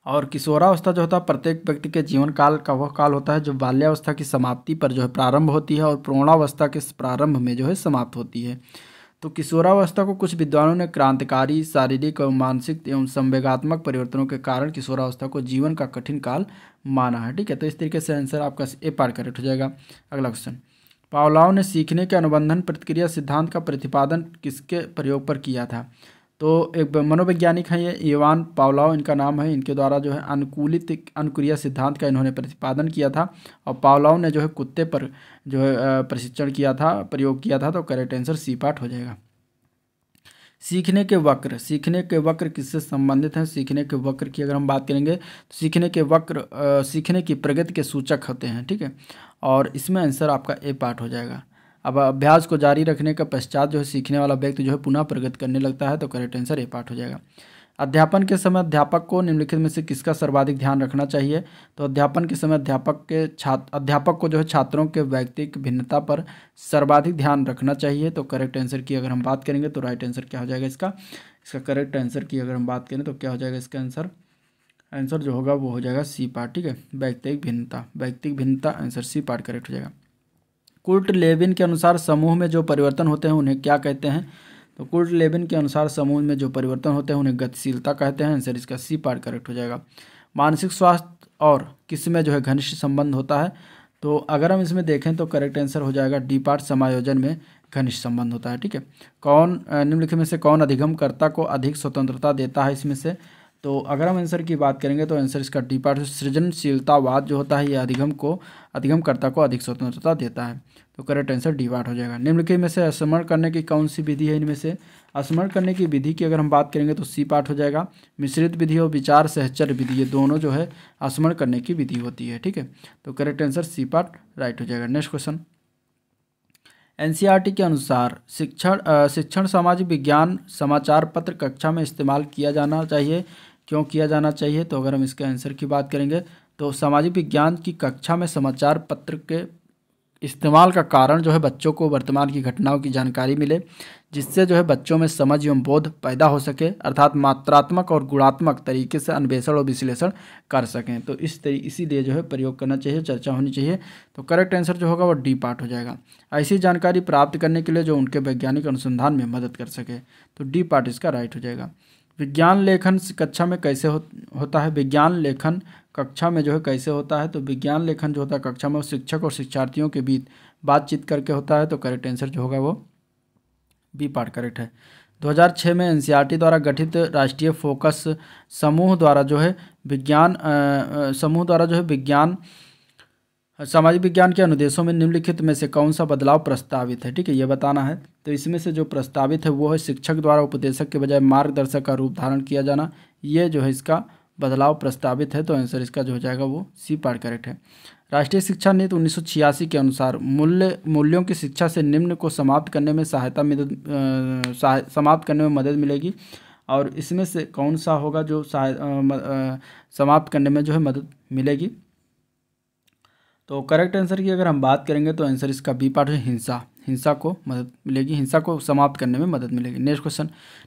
A: और किशोरावस्था जो होता है प्रत्येक व्यक्ति के जीवन काल का वह काल होता है जो बाल्यावस्था की समाप्ति पर जो है प्रारंभ होती है और प्रौढ़ावस्था के प्रारंभ में जो है समाप्त होती है। तो किशोरावस्था को कुछ विद्वानों ने क्रांतिकारी शारीरिक और मानसिक एवं संवेगात्मक परिवर्तनों के कारण किशोरावस्था को जीवन का कठिन काल माना है। ठीक है, तो इस तरीके से आंसर आपका ए पार्ट करेक्ट हो जाएगा। अगला क्वेश्चन, पावलोव ने सीखने के अनुबंधन प्रतिक्रिया सिद्धांत का प्रतिपादन किसके प्रयोग पर किया था। तो एक मनोवैज्ञानिक हैं ये इवान पावलोव इनका नाम है, इनके द्वारा जो है अनुकूलित अनुक्रिया सिद्धांत का इन्होंने प्रतिपादन किया था। और पावलोव ने जो है कुत्ते पर जो है प्रशिक्षण किया था, प्रयोग किया था, तो करेक्ट आंसर सी पार्ट हो जाएगा। सीखने के वक्र, सीखने के वक्र किससे संबंधित हैं। सीखने के वक्र की अगर हम बात करेंगे तो सीखने के वक्र सीखने की प्रगति के सूचक होते हैं। ठीक है, और इसमें आंसर आपका ए पार्ट हो जाएगा। अब अभ्यास को जारी रखने के पश्चात जो है सीखने वाला व्यक्ति जो है पुनः प्रगति करने लगता है, तो करेक्ट आंसर ए पार्ट हो जाएगा। अध्यापन के समय अध्यापक को निम्नलिखित में से किसका सर्वाधिक ध्यान रखना चाहिए। तो अध्यापन के समय अध्यापक को जो है छात्रों के व्यक्तिगत भिन्नता पर सर्वाधिक ध्यान रखना चाहिए। तो करेक्ट आंसर की अगर हम बात करेंगे तो राइट आंसर क्या हो जाएगा इसका करेक्ट आंसर की अगर हम बात करें तो क्या हो जाएगा इसका आंसर जो होगा वो हो जाएगा सी पार्ट। ठीक है, व्यक्तिगत भिन्नता आंसर सी पार्ट करेक्ट हो जाएगा। कुर्ट लेविन के अनुसार समूह में जो परिवर्तन होते हैं उन्हें क्या कहते हैं। तो कुर्ट लेविन के अनुसार समूह में जो परिवर्तन होते हैं उन्हें गतिशीलता कहते हैं। आंसर इसका सी पार्ट करेक्ट हो जाएगा। मानसिक स्वास्थ्य और किस में जो है घनिष्ठ संबंध होता है। तो अगर हम इसमें देखें तो करेक्ट आंसर हो जाएगा डी पार्ट, समायोजन में घनिष्ठ संबंध होता है। ठीक है, कौन निम्नलिखित में से कौन अधिगमकर्ता को अधिक स्वतंत्रता देता है इसमें से। तो अगर हम आंसर की बात करेंगे तो आंसर इसका डी पार्ट, सृजनशीलतावाद जो होता है ये अधिगमकर्ता को अधिक स्वतंत्रता देता है। तो करेक्ट आंसर डी पार्ट हो जाएगा। निम्नलिखित में से स्मरण करने की कौन सी विधि है, इनमें से स्मरण करने की विधि की अगर हम बात करेंगे तो सी पार्ट हो जाएगा। मिश्रित विधि और विचार सहचर्य विधि ये दोनों जो है स्मरण करने की विधि होती है। ठीक है, तो correct answer C part right हो जाएगा। नेक्स्ट क्वेश्चन, एनसीईआरटी के अनुसार शिक्षण सामाजिक विज्ञान समाचार पत्र कक्षा में इस्तेमाल किया जाना चाहिए, क्यों किया जाना चाहिए। तो अगर हम इसके आंसर की बात करेंगे तो सामाजिक विज्ञान की कक्षा में समाचार पत्र के इस्तेमाल का कारण जो है बच्चों को वर्तमान की घटनाओं की जानकारी मिले, जिससे जो है बच्चों में समझ एवं बोध पैदा हो सके, अर्थात मात्रात्मक और गुणात्मक तरीके से अन्वेषण और विश्लेषण कर सकें। तो इसीलिए जो है प्रयोग करना चाहिए, चर्चा होनी चाहिए। तो करेक्ट आंसर जो होगा वो डी पार्ट हो जाएगा। ऐसी जानकारी प्राप्त करने के लिए जो उनके वैज्ञानिक अनुसंधान में मदद कर सके, तो डी पार्ट इसका राइट हो जाएगा। विज्ञान लेखन कक्षा में कैसे होता है। विज्ञान लेखन कक्षा में जो है कैसे होता है। तो विज्ञान लेखन जो होता है कक्षा में वो शिक्षक और शिक्षार्थियों के बीच बातचीत करके होता है। तो करेक्ट आंसर जो होगा वो बी पार्ट करेक्ट है। 2006 में एनसीईआरटी द्वारा गठित राष्ट्रीय फोकस समूह द्वारा जो है विज्ञान सामाजिक विज्ञान के अनुदेशों में निम्नलिखित में से कौन सा बदलाव प्रस्तावित है। ठीक है, ये बताना है। तो इसमें से जो प्रस्तावित है वो है शिक्षक द्वारा उपदेशक के बजाय मार्गदर्शक का रूप धारण किया जाना, ये जो है इसका बदलाव प्रस्तावित है। तो आंसर इसका जो हो जाएगा वो सी पार्ट करेक्ट है। राष्ट्रीय शिक्षा नीति 1986 के अनुसार मूल्यों की शिक्षा से निम्न को समाप्त करने में मदद मिलेगी, और इसमें से कौन सा होगा जो समाप्त करने में जो है मदद मिलेगी। तो करेक्ट आंसर की अगर हम बात करेंगे तो आंसर इसका बी पार्ट है, हिंसा को मदद मिलेगी, हिंसा को समाप्त करने में मदद मिलेगी। नेक्स्ट क्वेश्चन,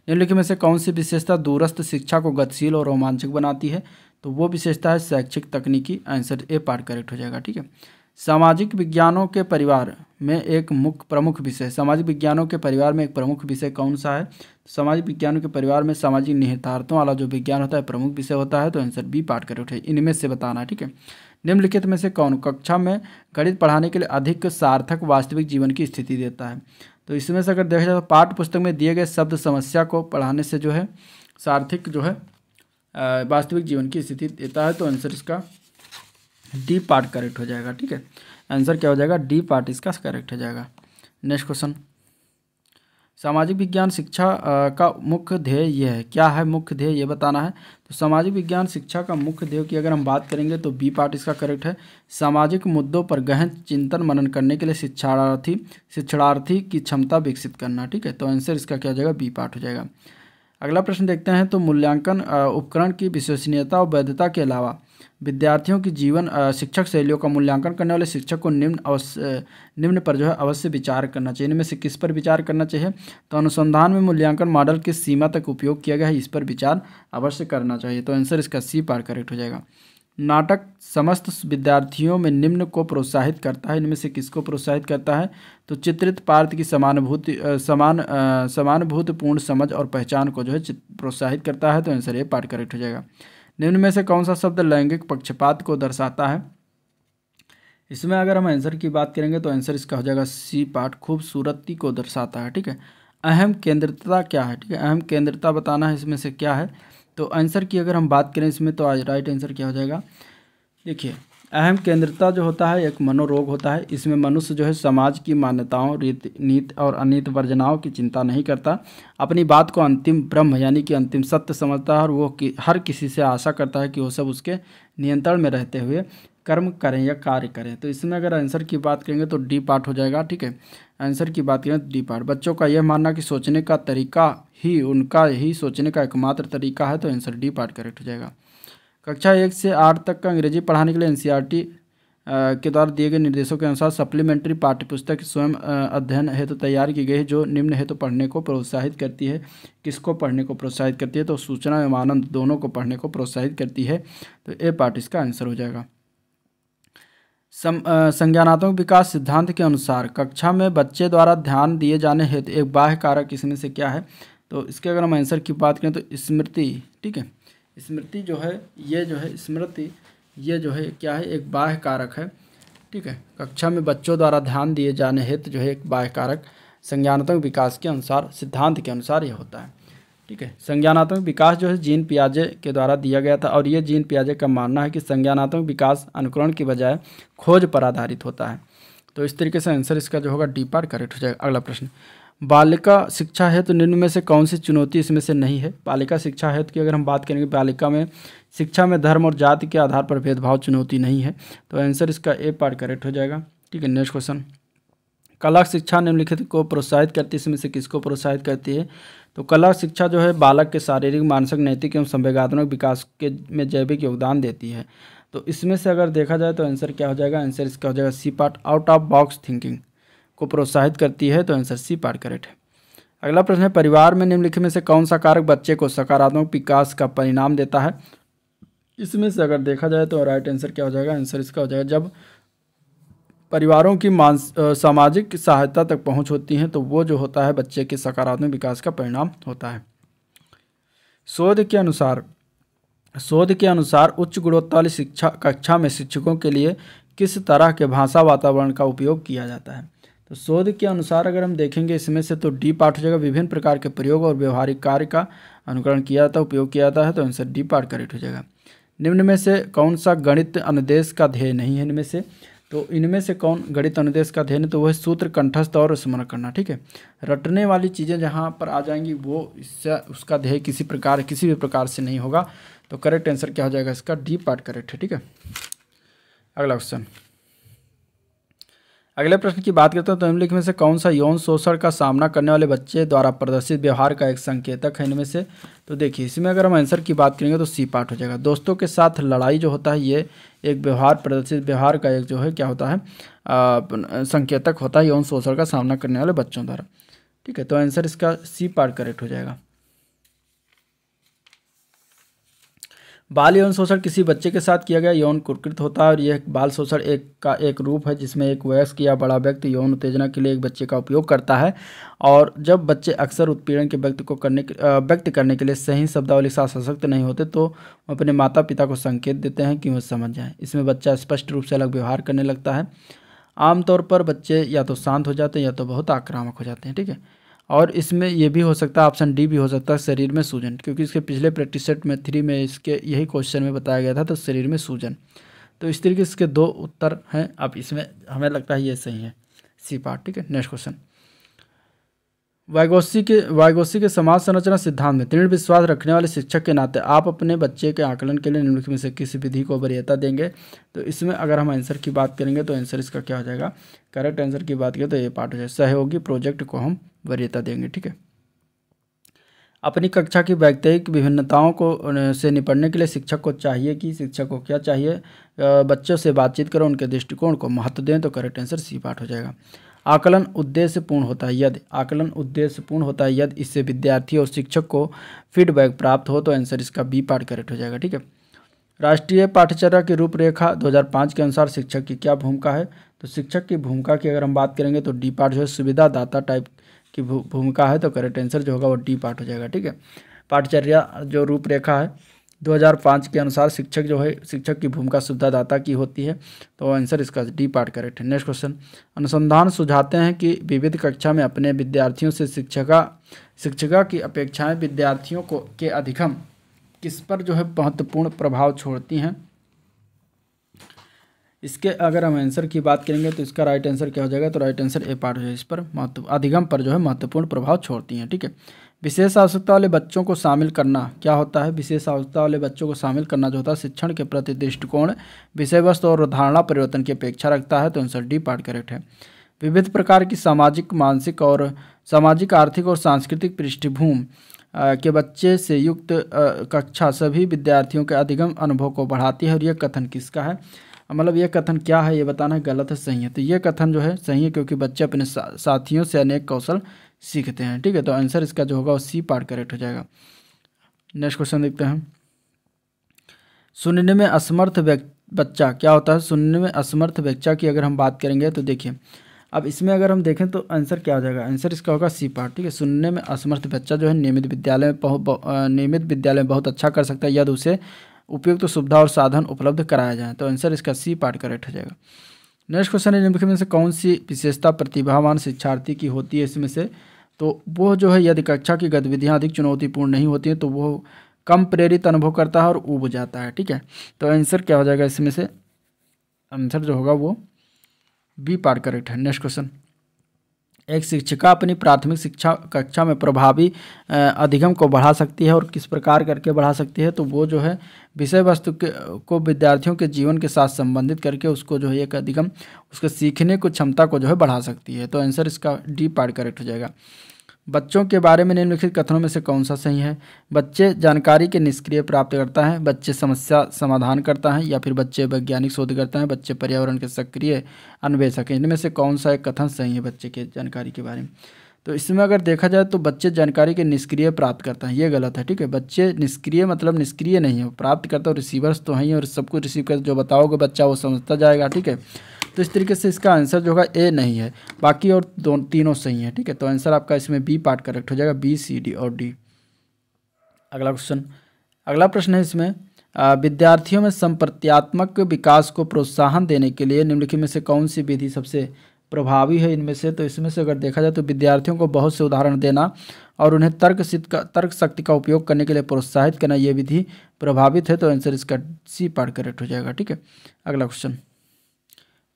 A: निम्नलिखित में से कौन सी विशेषता दूरस्थ शिक्षा को गतिशील और रोमांचक बनाती है। तो वो विशेषता है शैक्षिक तकनीकी। आंसर ए पार्ट करेक्ट हो जाएगा। ठीक है, सामाजिक विज्ञानों के परिवार में एक प्रमुख विषय, सामाजिक विज्ञानों के परिवार में एक प्रमुख विषय कौन सा है। सामाजिक विज्ञानों के परिवार में सामाजिक निहितार्थों वाला जो विज्ञान होता है प्रमुख विषय होता है। तो आंसर बी पार्ट करेक्ट है, इनमें से बताना है। ठीक है, निम्नलिखित में से कौन कक्षा में गणित पढ़ाने के लिए अधिक सार्थक वास्तविक जीवन की स्थिति देता है। तो इसमें से अगर देखा जाए तो पाठ्य पुस्तक में दिए गए शब्द समस्या को पढ़ाने से जो है सार्थक जो है वास्तविक जीवन की स्थिति देता है। तो आंसर इसका डी पार्ट करेक्ट हो जाएगा। ठीक है, आंसर क्या हो जाएगा, डी पार्ट इसका करेक्ट हो जाएगा। नेक्स्ट क्वेश्चन, सामाजिक विज्ञान शिक्षा का मुख्य ध्येय ये है, क्या है मुख्य ध्येय ये बताना है। तो सामाजिक विज्ञान शिक्षा का मुख्य ध्येय की अगर हम बात करेंगे तो बी पार्ट इसका करेक्ट है। सामाजिक मुद्दों पर गहन चिंतन मनन करने के लिए शिक्षार्थी की क्षमता विकसित करना। ठीक है, तो आंसर इसका क्या हो जाएगा, बी पार्ट हो जाएगा। अगला प्रश्न देखते हैं। तो मूल्यांकन उपकरण की विश्वसनीयता और वैधता के अलावा विद्यार्थियों की जीवन शिक्षक शैलियों का मूल्यांकन करने वाले शिक्षक को निम्न पर जो है अवश्य विचार करना चाहिए। इनमें से किस पर विचार करना चाहिए, तो अनुसंधान में मूल्यांकन मॉडल किस सीमा तक उपयोग किया गया है, इस पर विचार अवश्य करना चाहिए। तो आंसर इसका सी पार्ट करेक्ट हो जाएगा। नाटक समस्त विद्यार्थियों में निम्न को प्रोत्साहित करता है, इनमें से किसको प्रोत्साहित करता है, तो चित्रित पात्र की समानुभूतिपूर्ण समझ और पहचान को जो है प्रोत्साहित करता है। तो आंसर ए पार्ट करेक्ट हो जाएगा। निम्न में से कौन सा शब्द लैंगिक पक्षपात को दर्शाता है, इसमें अगर हम आंसर की बात करेंगे तो आंसर इसका हो जाएगा सी पार्ट, खूबसूरती को दर्शाता है। ठीक है, अहम केंद्रितता क्या है, ठीक है, अहम केंद्रितता बताना है इसमें से क्या है। तो आंसर की अगर हम बात करें इसमें तो आज राइट आंसर क्या हो जाएगा, देखिए अहम केंद्रितता जो होता है एक मनोरोग होता है। इसमें मनुष्य जो है समाज की मान्यताओं, नीति और अनीति वर्जनाओं की चिंता नहीं करता, अपनी बात को अंतिम ब्रह्म यानी कि अंतिम सत्य समझता है और वो हर किसी से आशा करता है कि वो सब उसके नियंत्रण में रहते हुए कर्म करें या कार्य करें। तो इसमें अगर आंसर की बात करेंगे तो डी पार्ट हो जाएगा। ठीक है, आंसर की बात करें तो डी पार्ट। बच्चों का यह मानना कि सोचने का तरीका ही उनका ही सोचने का एकमात्र तरीका है। तो आंसर डी पार्ट करेक्ट हो जाएगा। कक्षा 1 से 8 तक का अंग्रेजी पढ़ाने के लिए एनसीईआरटी के द्वारा दिए गए निर्देशों के अनुसार सप्लीमेंट्री पाठ्यपुस्तक स्वयं अध्ययन हेतु तैयार की गई है, जो निम्न हेतु पढ़ने को प्रोत्साहित करती है। किसको पढ़ने को प्रोत्साहित करती है, तो सूचना एवं आनंद दोनों को पढ़ने को प्रोत्साहित करती है। तो ए पार्ट इसका आंसर हो जाएगा। संज्ञानात्मक विकास सिद्धांत के अनुसार कक्षा में बच्चे द्वारा ध्यान दिए जाने हेतु एक बाह्य कारक इसमें से क्या है, तो इसके अगर हम आंसर की बात करें तो स्मृति। ठीक है, स्मृति जो है स्मृति ये जो है क्या है, एक बाह्य कारक है। ठीक है, कक्षा में बच्चों द्वारा ध्यान दिए जाने हेतु जो है एक बाह्य कारक संज्ञानात्मक विकास के अनुसार सिद्धांत के अनुसार यह होता है। ठीक है, संज्ञानात्मक विकास जो है जीन पियाजे के द्वारा दिया गया था और ये जीन पियाजे का मानना है कि संज्ञानात्मक विकास अनुकरण की बजाय खोज पर आधारित होता है। तो इस तरीके से आंसर इसका जो होगा डी पार्ट करेक्ट हो जाएगा। अगला प्रश्न, बालिका शिक्षा हेतु निम्न में से कौन सी चुनौती इसमें से नहीं है। बालिका शिक्षा हेतु की अगर हम बात करेंगे, बालिका में शिक्षा में धर्म और जाति के आधार पर भेदभाव चुनौती नहीं है। तो आंसर इसका ए पार्ट करेक्ट हो जाएगा। ठीक है, नेक्स्ट क्वेश्चन, कला शिक्षा निम्नलिखित को प्रोत्साहित करती है, इसमें से किसको प्रोत्साहित करती है। तो कला शिक्षा जो है बालक के शारीरिक, मानसिक, नैतिक एवं संवेगात्मक विकास के में जैविक योगदान देती है। तो इसमें से अगर देखा जाए तो आंसर क्या हो जाएगा, आंसर इसका हो जाएगा C part, out of box thinking को प्रोत्साहित करती है। तो आंसर सी पार्ट करेक्ट है। अगला प्रश्न है, परिवार में निम्नलिखित में से कौन सा कारक बच्चे को सकारात्मक विकास का परिणाम देता है। इसमें से अगर देखा जाए तो राइट आंसर क्या हो जाएगा, आंसर इसका हो जाएगा जब परिवारों की सामाजिक सहायता तक पहुंच होती है तो वो जो होता है बच्चे के सकारात्मक विकास का परिणाम होता है। शोध के अनुसार उच्च गुणवत्ता वाली शिक्षा कक्षा में शिक्षकों के लिए किस तरह के भाषा वातावरण का उपयोग किया जाता है। तो शोध के अनुसार अगर हम देखेंगे इसमें से तो डी पार्ट हो जाएगा, विभिन्न प्रकार के प्रयोग और व्यवहारिक कार्य का अनुकरण किया जाता है, उपयोग किया जाता है। तो आंसर डी पार्ट करेक्ट हो जाएगा। निम्न में से कौन सा गणित अनुदेश का ध्येय नहीं है, इनमें से तो इनमें से कौन गणित अनुदेश का ध्येय है, तो वह सूत्र कंठस्थ और स्मरण करना। ठीक है, रटने वाली चीज़ें जहाँ पर आ जाएंगी वो इससे उसका ध्येय किसी भी प्रकार से नहीं होगा। तो करेक्ट आंसर क्या हो जाएगा, इसका डी पार्ट करेक्ट है। ठीक है, अगला क्वेश्चन, अगले प्रश्न की बात करते हैं तो निम्नलिखित में से कौन सा यौन शोषण का सामना करने वाले बच्चे द्वारा प्रदर्शित व्यवहार का एक संकेतक है इनमें से। तो देखिए इसमें अगर हम आंसर की बात करेंगे तो सी पार्ट हो जाएगा। दोस्तों के साथ लड़ाई जो होता है ये एक प्रदर्शित व्यवहार का एक जो है क्या होता है संकेतक होता है यौन शोषण का सामना करने वाले बच्चों द्वारा। ठीक है, तो आंसर इसका सी पार्ट करेक्ट हो जाएगा। बाल यौन शोषण किसी बच्चे के साथ किया गया यौन कुकृत्य होता है और यह बाल शोषण एक रूप है जिसमें एक वयस्क या बड़ा व्यक्ति यौन उत्तेजना के लिए एक बच्चे का उपयोग करता है। और जब बच्चे अक्सर उत्पीड़न के व्यक्त करने के लिए सही शब्दावली के साथ सशक्त नहीं होते तो अपने माता पिता को संकेत देते हैं कि वह समझ जाएं। इसमें बच्चा स्पष्ट रूप से अलग व्यवहार करने लगता है। आमतौर पर बच्चे या तो शांत हो जाते हैं या तो बहुत आक्रामक हो जाते हैं। ठीक है, और इसमें ये भी हो सकता है, ऑप्शन डी भी हो सकता है शरीर में सूजन, क्योंकि इसके पिछले प्रैक्टिस सेट में 3 में इसके यही क्वेश्चन में बताया गया था। तो शरीर में सूजन, तो इस तरीके से इसके 2 उत्तर हैं। अब इसमें हमें लगता है ये सही है, सी पार्ट। ठीक है, नेक्स्ट क्वेश्चन। वाइगोत्स्की के समाज संरचना सिद्धांत में दृढ़ विश्वास रखने वाले शिक्षक के नाते आप अपने बच्चे के आकलन के लिए निम्नलिखित में से किस विधि को वरीयता देंगे? तो इसमें अगर हम आंसर की बात करेंगे तो आंसर इसका क्या हो जाएगा? करेक्ट आंसर की बात करें तो ये पार्ट हो जाएगा, सहयोगी प्रोजेक्ट को हम वरीयता देंगे। ठीक है, अपनी कक्षा की वैयक्तिक विभिन्नताओं को से निपटने के लिए शिक्षक को क्या चाहिए? बच्चों से बातचीत करें, उनके दृष्टिकोण को महत्व दें। तो करेक्ट आंसर सी पार्ट हो जाएगा। आकलन उद्देश्यपूर्ण होता है यदि इससे विद्यार्थी और शिक्षक को फीडबैक प्राप्त हो। तो आंसर इसका बी पार्ट करेक्ट हो जाएगा। ठीक है, राष्ट्रीय पाठ्यचर्या की रूपरेखा 2005 के अनुसार शिक्षक की क्या भूमिका है? तो शिक्षक की भूमिका की अगर हम बात करेंगे तो डी पार्ट जो है सुविधादाता टाइप की भूमिका है। तो करेक्ट आंसर जो होगा वो डी पार्ट हो जाएगा। ठीक है, पाठ्यचर्या जो रूपरेखा है 2005 के अनुसार शिक्षक की भूमिका सुविधादाता की होती है। तो आंसर इसका डी पार्ट करेक्ट है। Next question. अनुसंधान सुझाते हैं कि विविध कक्षा में अपने विद्यार्थियों से शिक्षिका की अपेक्षाएं विद्यार्थियों को के अधिगम किस पर जो है महत्वपूर्ण प्रभाव छोड़ती हैं? इसके अगर हम आंसर की बात करेंगे तो इसका राइट आंसर क्या हो जाएगा? तो राइट आंसर ए पार्ट हो जाएगा। इस पर अधिगम पर जो है महत्वपूर्ण प्रभाव छोड़ती हैं। ठीक है, विशेष आवश्यकता वाले बच्चों को शामिल करना क्या होता है? विशेष आवश्यकता वाले बच्चों को शामिल करना जो होता है शिक्षण के प्रति दृष्टिकोण, विषय वस्तु और धारणा परिवर्तन की अपेक्षा रखता है। तो आंसर डी पार्ट करेक्ट है। विविध प्रकार की सामाजिक, आर्थिक और सांस्कृतिक पृष्ठभूमि के बच्चे से युक्त कक्षा सभी विद्यार्थियों के अधिगम अनुभव को बढ़ाती है। और यह कथन किसका है? मतलब यह कथन क्या है ये बताना है, गलत है सही है? तो ये कथन जो है सही है, क्योंकि बच्चे अपने साथियों से अनेक कौशल सीखते हैं। ठीक है, तो आंसर इसका जो होगा वो सी पार्ट करेक्ट हो जाएगा। नेक्स्ट क्वेश्चन देखते हैं। सुनने में असमर्थ बच्चा क्या होता है? सुनने में असमर्थ बच्चा की अगर हम बात करेंगे तो देखिए, अब इसमें अगर हम देखें तो आंसर क्या हो जाएगा? आंसर इसका होगा सी पार्ट। ठीक है, सुनने में असमर्थ बच्चा जो है नियमित विद्यालय में बहुत अच्छा कर सकता है यदि उसे उपयुक्त तो सुविधा और साधन उपलब्ध कराया जाए। तो आंसर इसका सी पार्ट करेक्ट हो जाएगा। नेक्स्ट क्वेश्चन है, निम्नलिखित में से कौन सी विशेषता प्रतिभावान शिक्षार्थी की होती है? इसमें से तो वो जो है यदि कक्षा की गतिविधियां अधिक चुनौतीपूर्ण नहीं होती हैं तो वो कम प्रेरित अनुभव करता है और ऊब जाता है। ठीक है, तो आंसर क्या हो जाएगा? इसमें से आंसर जो होगा वो बी पार्ट करेक्ट है। Next question. एक शिक्षिका अपनी प्राथमिक शिक्षा कक्षा में प्रभावी अधिगम को बढ़ा सकती है और किस प्रकार करके बढ़ा सकती है? तो वो जो है विषय वस्तु को विद्यार्थियों के जीवन के साथ संबंधित करके उसको जो है एक अधिगम उसके सीखने को क्षमता को जो है बढ़ा सकती है। तो आंसर इसका डी पार्ट करेक्ट हो जाएगा। बच्चों के बारे में निम्नलिखित कथनों में से कौन सा सही है? बच्चे जानकारी के निष्क्रिय प्राप्त करता है, बच्चे समस्या समाधान करता है, या फिर बच्चे वैज्ञानिक शोध करता है, बच्चे पर्यावरण के सक्रिय अन्वेषक हैं। इनमें से कौन सा एक कथन सही है बच्चे के जानकारी के बारे में? तो इसमें अगर देखा जाए तो बच्चे जानकारी के निष्क्रिय प्राप्त करता है, ये गलत है। ठीक है, बच्चे निष्क्रिय मतलब निष्क्रिय नहीं है, प्राप्त करता है। रिसीवर्स तो हैं और सब कुछ रिसीव कर जो बताओगे बच्चा वो समझता जाएगा। ठीक है, तो इस तरीके से इसका आंसर जो होगा ए नहीं है, बाकी और तीनों सही है। ठीक है, तो आंसर आपका इसमें बी पार्ट करेक्ट हो जाएगा, बी सी डी और डी। अगला प्रश्न है इसमें विद्यार्थियों में संप्रत्यात्मक विकास को प्रोत्साहन देने के लिए निम्नलिखित में से कौन सी विधि सबसे प्रभावी है इनमें से? तो इसमें से अगर देखा जाए तो विद्यार्थियों को बहुत से उदाहरण देना और उन्हें तर्क शक्ति का उपयोग करने के लिए प्रोत्साहित करना, ये विधि प्रभावित है। तो आंसर इसका सी पार्ट करेक्ट हो जाएगा। ठीक है, अगला क्वेश्चन।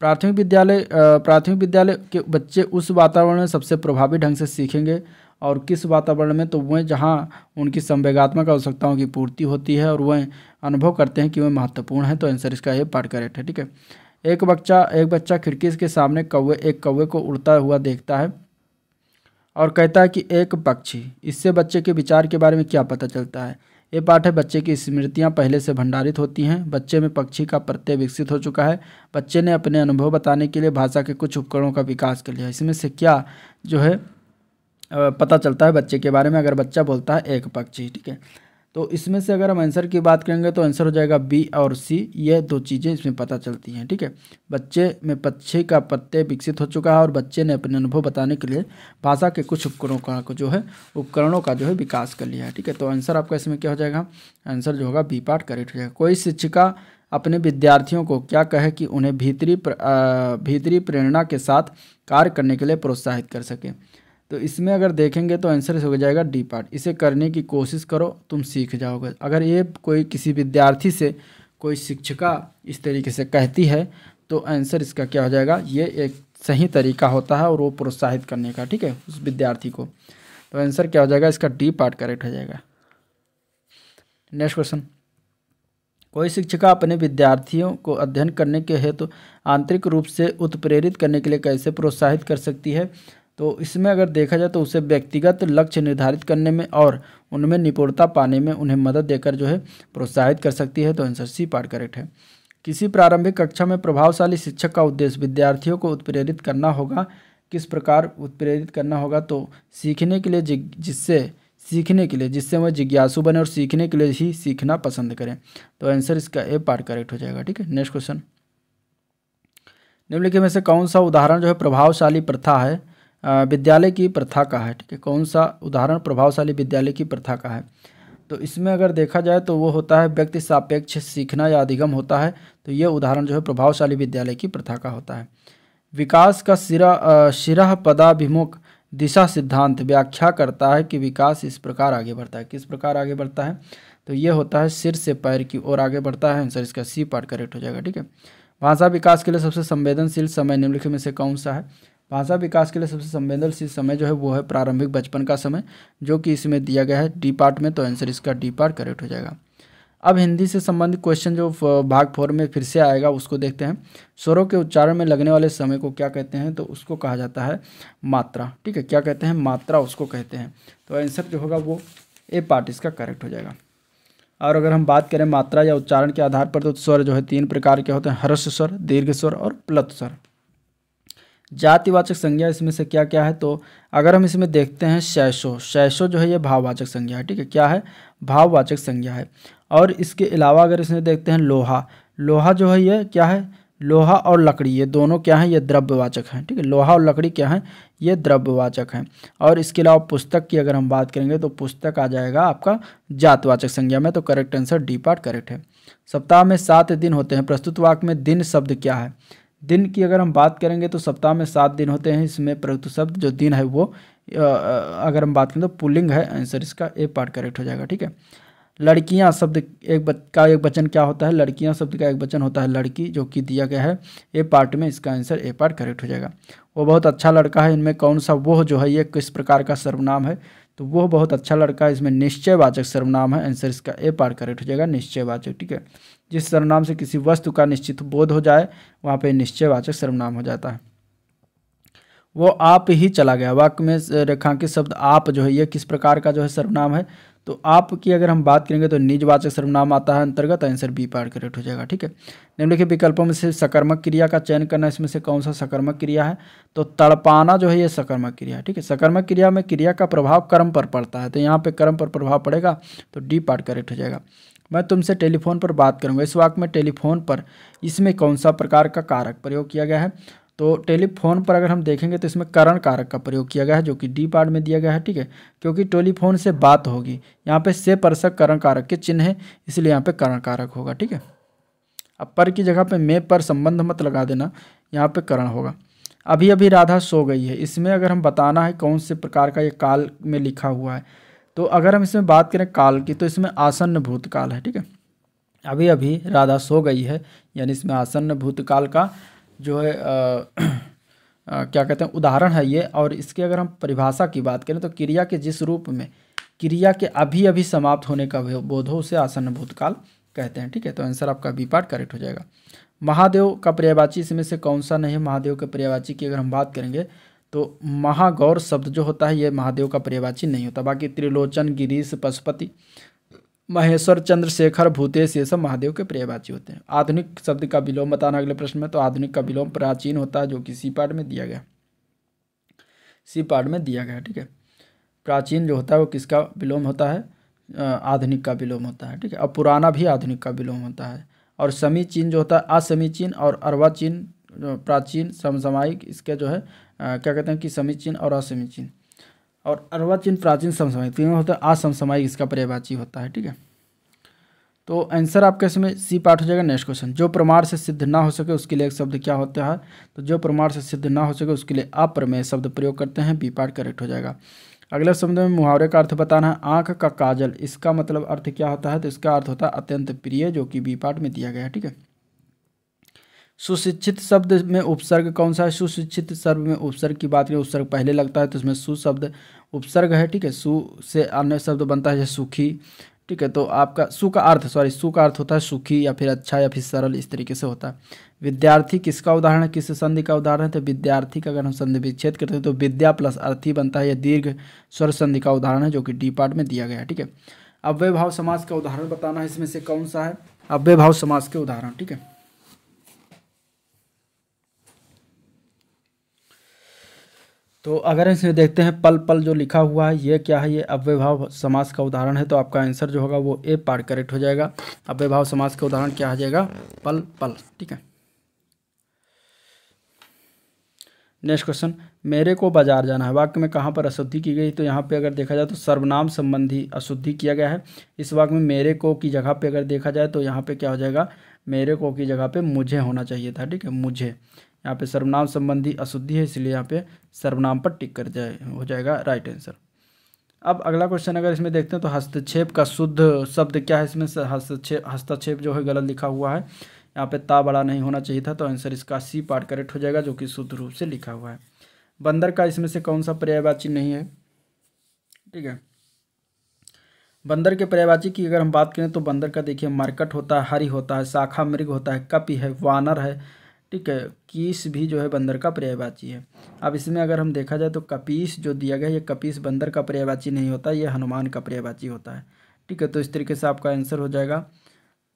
A: प्राथमिक विद्यालय के बच्चे उस वातावरण में सबसे प्रभावी ढंग से सीखेंगे और किस वातावरण में? तो वह जहां उनकी संवेगात्मक आवश्यकताओं की पूर्ति होती है और वह अनुभव करते हैं कि वह महत्वपूर्ण है। तो आंसर इसका ये पार्ट करेक्ट है। ठीक है, एक बच्चा खिड़की के सामने एक कौवे को उड़ता हुआ देखता है और कहता है कि एक पक्षी। इससे बच्चे के विचार के बारे में क्या पता चलता है? ये पाठ है बच्चे की स्मृतियां पहले से भंडारित होती हैं, बच्चे में पक्षी का प्रत्यय विकसित हो चुका है, बच्चे ने अपने अनुभव बताने के लिए भाषा के कुछ उपकरणों का विकास कर लिया। इसमें से क्या जो है पता चलता है बच्चे के बारे में अगर बच्चा बोलता है एक पक्षी? ठीक है, तो इसमें से अगर हम आंसर की बात करेंगे तो आंसर हो जाएगा बी और सी, ये दो चीज़ें इसमें पता चलती हैं। ठीक है, बच्चे में पक्षी का प्रत्यय विकसित हो चुका है और बच्चे ने अपने अनुभव बताने के लिए भाषा के कुछ उपकरणों का जो है विकास कर लिया है। ठीक है, तो आंसर आपका इसमें क्या हो जाएगा? आंसर जो होगा बी पार्ट करेक्ट हो जाएगा। कोई शिक्षिका अपने विद्यार्थियों को क्या कहे कि उन्हें भीतरी प्रेरणा के साथ कार्य करने के लिए प्रोत्साहित कर सके? तो इसमें अगर देखेंगे तो आंसर हो जाएगा डी पार्ट। इसे करने की कोशिश करो तुम सीख जाओगे। अगर ये कोई किसी विद्यार्थी से कोई शिक्षिका इस तरीके से कहती है तो आंसर इसका क्या हो जाएगा, ये एक सही तरीका होता है और वो प्रोत्साहित करने का, ठीक है, उस विद्यार्थी को। तो आंसर क्या हो जाएगा, इसका डी पार्ट करेक्ट हो जाएगा। नेक्स्ट क्वेश्चन, कोई शिक्षिका अपने विद्यार्थियों को अध्ययन करने के हेतु आंतरिक रूप से उत्प्रेरित करने के लिए कैसे प्रोत्साहित कर सकती है। तो इसमें अगर देखा जाए तो उसे व्यक्तिगत लक्ष्य निर्धारित करने में और उनमें निपुणता पाने में उन्हें मदद देकर जो है प्रोत्साहित कर सकती है। तो आंसर सी पार्ट करेक्ट है। किसी प्रारंभिक कक्षा में प्रभावशाली शिक्षक का उद्देश्य विद्यार्थियों को उत्प्रेरित करना होगा। किस प्रकार उत्प्रेरित करना होगा, तो सीखने के लिए जिससे वह जिज्ञासु बने और सीखने के लिए ही सीखना पसंद करें। तो आंसर इसका ए पार्ट करेक्ट हो जाएगा, ठीक है। नेक्स्ट क्वेश्चन, निम्नलिखित में से कौन सा उदाहरण जो है प्रभावशाली प्रथा है, विद्यालय की प्रथा का है, ठीक है। कौन सा उदाहरण प्रभावशाली विद्यालय की प्रथा का है। तो इसमें अगर देखा जाए तो वो होता है व्यक्ति सापेक्ष सीखना या अधिगम होता है। तो ये उदाहरण जो है प्रभावशाली विद्यालय की प्रथा का होता है। विकास का शिरः पदाभिमुख दिशा सिद्धांत व्याख्या करता है कि विकास इस प्रकार आगे बढ़ता है। किस प्रकार आगे बढ़ता है, तो ये होता है सिर से पैर की ओर आगे बढ़ता है। आंसर इसका सी पार्ट करेक्ट हो जाएगा, ठीक है। भाषा विकास के लिए सबसे संवेदनशील समय निम्नलिखित में से कौन सा है। भाषा विकास के लिए सबसे संवेदनशील समय जो है वो है प्रारंभिक बचपन का समय, जो कि इसमें दिया गया है डी पार्ट में। तो आंसर इसका डी पार्ट करेक्ट हो जाएगा। अब हिंदी से संबंधित क्वेश्चन जो भाग 4 में फिर से आएगा उसको देखते हैं। स्वरों के उच्चारण में लगने वाले समय को क्या कहते हैं, तो उसको कहा जाता है मात्रा, ठीक है। क्या कहते हैं, मात्रा उसको कहते हैं। तो आंसर जो होगा वो ए पार्ट इसका करेक्ट हो जाएगा। और अगर हम बात करें मात्रा या उच्चारण के आधार पर, तो स्वर जो है 3 प्रकार के होते हैं, ह्रस्व स्वर, दीर्घ स्वर और प्लत स्वर। जातिवाचक संज्ञा इसमें से क्या क्या है, तो अगर हम इसमें देखते हैं शैशो जो है ये भाववाचक संज्ञा है, ठीक है। क्या है, भाववाचक संज्ञा है। और इसके अलावा अगर इसमें देखते हैं लोहा जो है ये क्या है, लोहा और लकड़ी ये दोनों क्या हैं, ये द्रव्यवाचक हैं, ठीक है। लोहा और लकड़ी क्या हैं, ये द्रव्यवाचक हैं। और इसके अलावा पुस्तक की अगर हम बात करेंगे तो पुस्तक आ जाएगा आपका जातवाचक संज्ञा में। तो correct answer D part correct है। सप्ताह में 7 दिन होते हैं, प्रस्तुत वाक्य में दिन शब्द क्या है। दिन की अगर हम बात करेंगे तो सप्ताह में 7 दिन होते हैं। इसमें प्रस्तुत शब्द जो दिन है वो अगर हम बात करें तो पुल्लिंग है। आंसर इसका ए पार्ट करेक्ट हो जाएगा, ठीक है। लड़कियां शब्द एक वचन क्या होता है, लड़कियां शब्द का एक वचन होता है लड़की, जो कि दिया गया है ए पार्ट में। इसका आंसर ए पार्ट करेक्ट हो जाएगा। वो बहुत अच्छा लड़का है, इनमें कौन सा वो जो है ये किस प्रकार का सर्वनाम है, तो वो बहुत अच्छा लड़का है, इसमें निश्चयवाचक सर्वनाम है। आंसर इसका ए पार्ट करेक्ट हो जाएगा, निश्चयवाचक, ठीक है। जिस सर्वनाम से किसी वस्तु का निश्चित बोध हो जाए वहाँ पे निश्चयवाचक सर्वनाम हो जाता है। वो आप ही चला गया, वाक्य में रेखांकित शब्द आप जो है ये किस प्रकार का जो है सर्वनाम है, तो आप की अगर हम बात करेंगे तो निजवाचक सर्वनाम आता है अंतर्गत। आंसर बी पार्ट करेक्ट हो जाएगा, ठीक है। निम्नलिखित विकल्पों में से सकर्मक क्रिया का चयन करना, इसमें से कौन सा सकर्मक क्रिया है, तो तड़पाना जो है ये सकर्मक क्रिया है, ठीक है। सकर्मक क्रिया में क्रिया का प्रभाव कर्म पर पड़ता है, तो यहाँ पे कर्म पर प्रभाव पड़ेगा, तो डी पार्ट करेक्ट हो जाएगा। मैं तुमसे टेलीफोन पर बात करूंगा, इस वाक्य में टेलीफोन पर इसमें कौन सा प्रकार का कारक प्रयोग किया गया है, तो टेलीफोन पर अगर हम देखेंगे तो इसमें करण कारक का प्रयोग किया गया है, जो कि डी पार्ट में दिया गया है, ठीक है। क्योंकि टेलीफोन से बात होगी, यहाँ पे से परसक करण कारक के चिन्ह है, इसलिए यहाँ पे करण कारक होगा, ठीक है। अब पर की जगह पे में पर संबंध मत लगा देना, यहाँ पे करण होगा। अभी अभी राधा सो गई है, इसमें अगर हम बताना है कौन से प्रकार का ये काल में लिखा हुआ है, तो अगर हम इसमें बात करें काल की तो इसमें आसन्न भूतकाल है, ठीक है। अभी अभी राधा सो गई है, यानी इसमें आसन्न भूतकाल का जो है क्या कहते हैं उदाहरण है ये। और इसके अगर हम परिभाषा की बात करें तो क्रिया के जिस रूप में क्रिया के अभी अभी समाप्त होने का बोध हो उसे आसन्न भूतकाल कहते हैं, ठीक है। तो आंसर आपका बी पार्ट करेक्ट हो जाएगा। महादेव का पर्यायवाची इसमें से कौन सा नहीं है, महादेव के पर्यायवाची की अगर हम बात करेंगे तो महागौर शब्द जो होता है ये महादेव का पर्यायवाची नहीं होता। बाकी त्रिलोचन, गिरीश, पशुपति, महेश्वर, चंद्रशेखर, भूतेश ये सब महादेव के पर्यायवाची होते हैं। आधुनिक शब्द का विलोम बताना अगले प्रश्न में, तो आधुनिक का विलोम प्राचीन होता है, जो कि सी पार्ट में दिया गया, सी पार्ट में दिया गया, ठीक है। प्राचीन जो होता है वो किसका विलोम होता है, आधुनिक का विलोम होता है, ठीक है। और पुराना भी आधुनिक का विलोम होता है। और समीचीन जो होता है असमीचीन और अर्वाचीन, प्राचीन, समसामयिक, इसके जो है क्या कहते हैं कि समीचीन और असमीचीन, और अर्वाचीन, प्राचीन, समसामयिक तीनों होता है, असमसामयिक इसका पर्यायवाची होता है, ठीक है। तो आंसर आपका इसमें सी पार्ट हो जाएगा। नेक्स्ट क्वेश्चन, जो प्रमाण से सिद्ध ना हो सके उसके लिए एक शब्द क्या होता है, तो जो प्रमाण से सिद्ध ना हो सके उसके लिए अप्रमेय शब्द प्रयोग करते हैं, बी पार्ट करेक्ट हो जाएगा। अगले शब्द में मुहावरे का अर्थ बताना है। आंख का काजल, इसका मतलब अर्थ क्या होता है? तो इसका अर्थ होता है अत्यंत प्रिय, जो कि बी पार्ट में दिया गया है। ठीक है। सुशिक्षित शब्द में उपसर्ग कौन सा है? सुशिक्षित शब्द में उपसर्ग की बात करें, उपसर्ग पहले लगता है तो इसमें सु शब्द उपसर्ग है। ठीक है। सु से अन्य शब्द बनता है जैसे सुखी। ठीक है। तो आपका सु का अर्थ होता है सुखी या फिर अच्छा या फिर सरल, इस तरीके से होता है। विद्यार्थी किसका उदाहरण है? किस संधि का उदाहरण है? तो विद्यार्थी का अगर हम संधि विच्छेद करते हैं तो विद्या प्लस अर्थी बनता है। यह दीर्घ स्वर संधि का उदाहरण है, जो कि डी पार्ट में दिया गया है। ठीक है। अव्यय भाव समास का उदाहरण बताना है, इसमें से कौन सा है अव्यय भाव समास के उदाहरण? ठीक है। तो अगर इसमें देखते हैं पल पल जो लिखा हुआ है, ये क्या है? ये अव्ययभाव समास का उदाहरण है। तो आपका आंसर जो होगा वो ए पार्ट करेक्ट हो जाएगा। अव्ययभाव समास का उदाहरण क्या आ जाएगा? पल पल। ठीक है। नेक्स्ट क्वेश्चन, मेरे को बाजार जाना है, वाक्य में कहाँ पर अशुद्धि की गई? तो यहाँ पे अगर देखा जाए तो सर्वनाम संबंधी अशुद्धि किया गया है। इस वाक्य में मेरे को की जगह पे अगर देखा जाए तो यहाँ पे क्या हो जाएगा? मेरे को की जगह पे मुझे होना चाहिए था। ठीक है। मुझे, यहाँ पे सर्वनाम संबंधी अशुद्धि है, इसलिए यहाँ पे सर्वनाम पर टिक कर हो जाएगा राइट आंसर। अब अगला क्वेश्चन अगर इसमें देखते हैं तो हस्तक्षेप का शुद्ध शब्द क्या है? इसमें हस्तक्षेप जो है गलत लिखा हुआ है, यहाँ पे ता बड़ा नहीं होना चाहिए था, तो आंसर इसका सी पार्ट करेक्ट हो जाएगा, जो कि शुद्ध रूप से लिखा हुआ है। बंदर का इसमें से कौन सा पर्यायवाची नहीं है? ठीक है। बंदर के पर्यायवाची की अगर हम बात करें तो बंदर का देखिए मरकट होता है, हरि होता है, शाखा मृग होता है, कपि है, वानर है। ठीक है। कीस भी जो है बंदर का पर्यायवाची है। अब इसमें अगर हम देखा जाए तो कपीस जो दिया गया है, ये कपीस बंदर का पर्यायवाची नहीं होता, ये हनुमान का पर्यायवाची होता है। ठीक है। तो इस तरीके से आपका आंसर हो जाएगा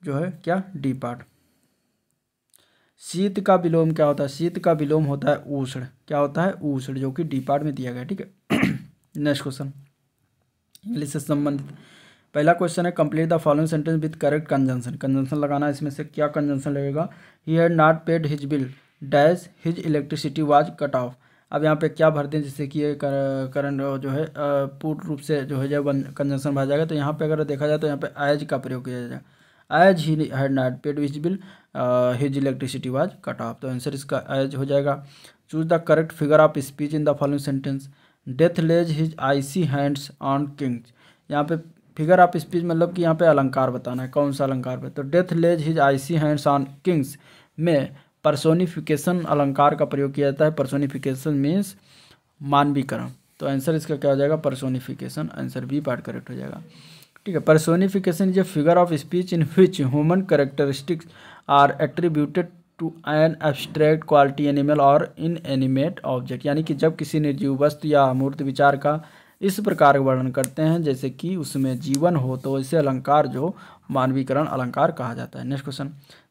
A: जो है क्या? D part. शीत का विलोम क्या होता है? शीत का विलोम होता है उष्ण। क्या होता है? उष्ण, जो कि डी पार्ट में दिया गया है। ठीक है। नेक्स्ट क्वेश्चन इंग्लिश से संबंधित पहला क्वेश्चन है, complete the following sentence with correct conjunction. Conjunction लगाना है, इसमें से क्या कंजंक्शन लगेगा? ही had not paid his bill dash his electricity was cut of. अब यहाँ पे क्या भरते हैं, जिससे कि ये करंट जो है पूर्ण रूप से जो है जब कंजंक्शन भर जाएगा, तो यहाँ पे अगर देखा जाए तो यहाँ पे एज का प्रयोग किया जाएगा। As he had not paid his bill his electricity was cut off, तो आंसर इसका एज हो जाएगा। Choose the correct figure of speech in the following sentence. Death lays his icy hands on kings. यहाँ पे figure of speech मतलब कि यहाँ पे अलंकार बताना है, कौन सा अलंकार पे? तो death lays his icy hands on kings में पर्सोनिफिकेशन अलंकार का प्रयोग किया जाता है। पर्सोनिफिकेशन मीन्स मानवीकरण, तो आंसर इसका क्या हो जाएगा? Personification. Answer B part correct हो जाएगा। ठीक है। Personification is a figure of speech in which human characteristics are attributed to an abstract quality animal or inanimate object, यानी कि जब किसी निर्जीव वस्तु या अमूर्त विचार का इस प्रकार वर्णन करते हैं जैसे कि उसमें जीवन हो, तो इसे अलंकार जो मानवीकरण अलंकार कहा जाता है। Next question,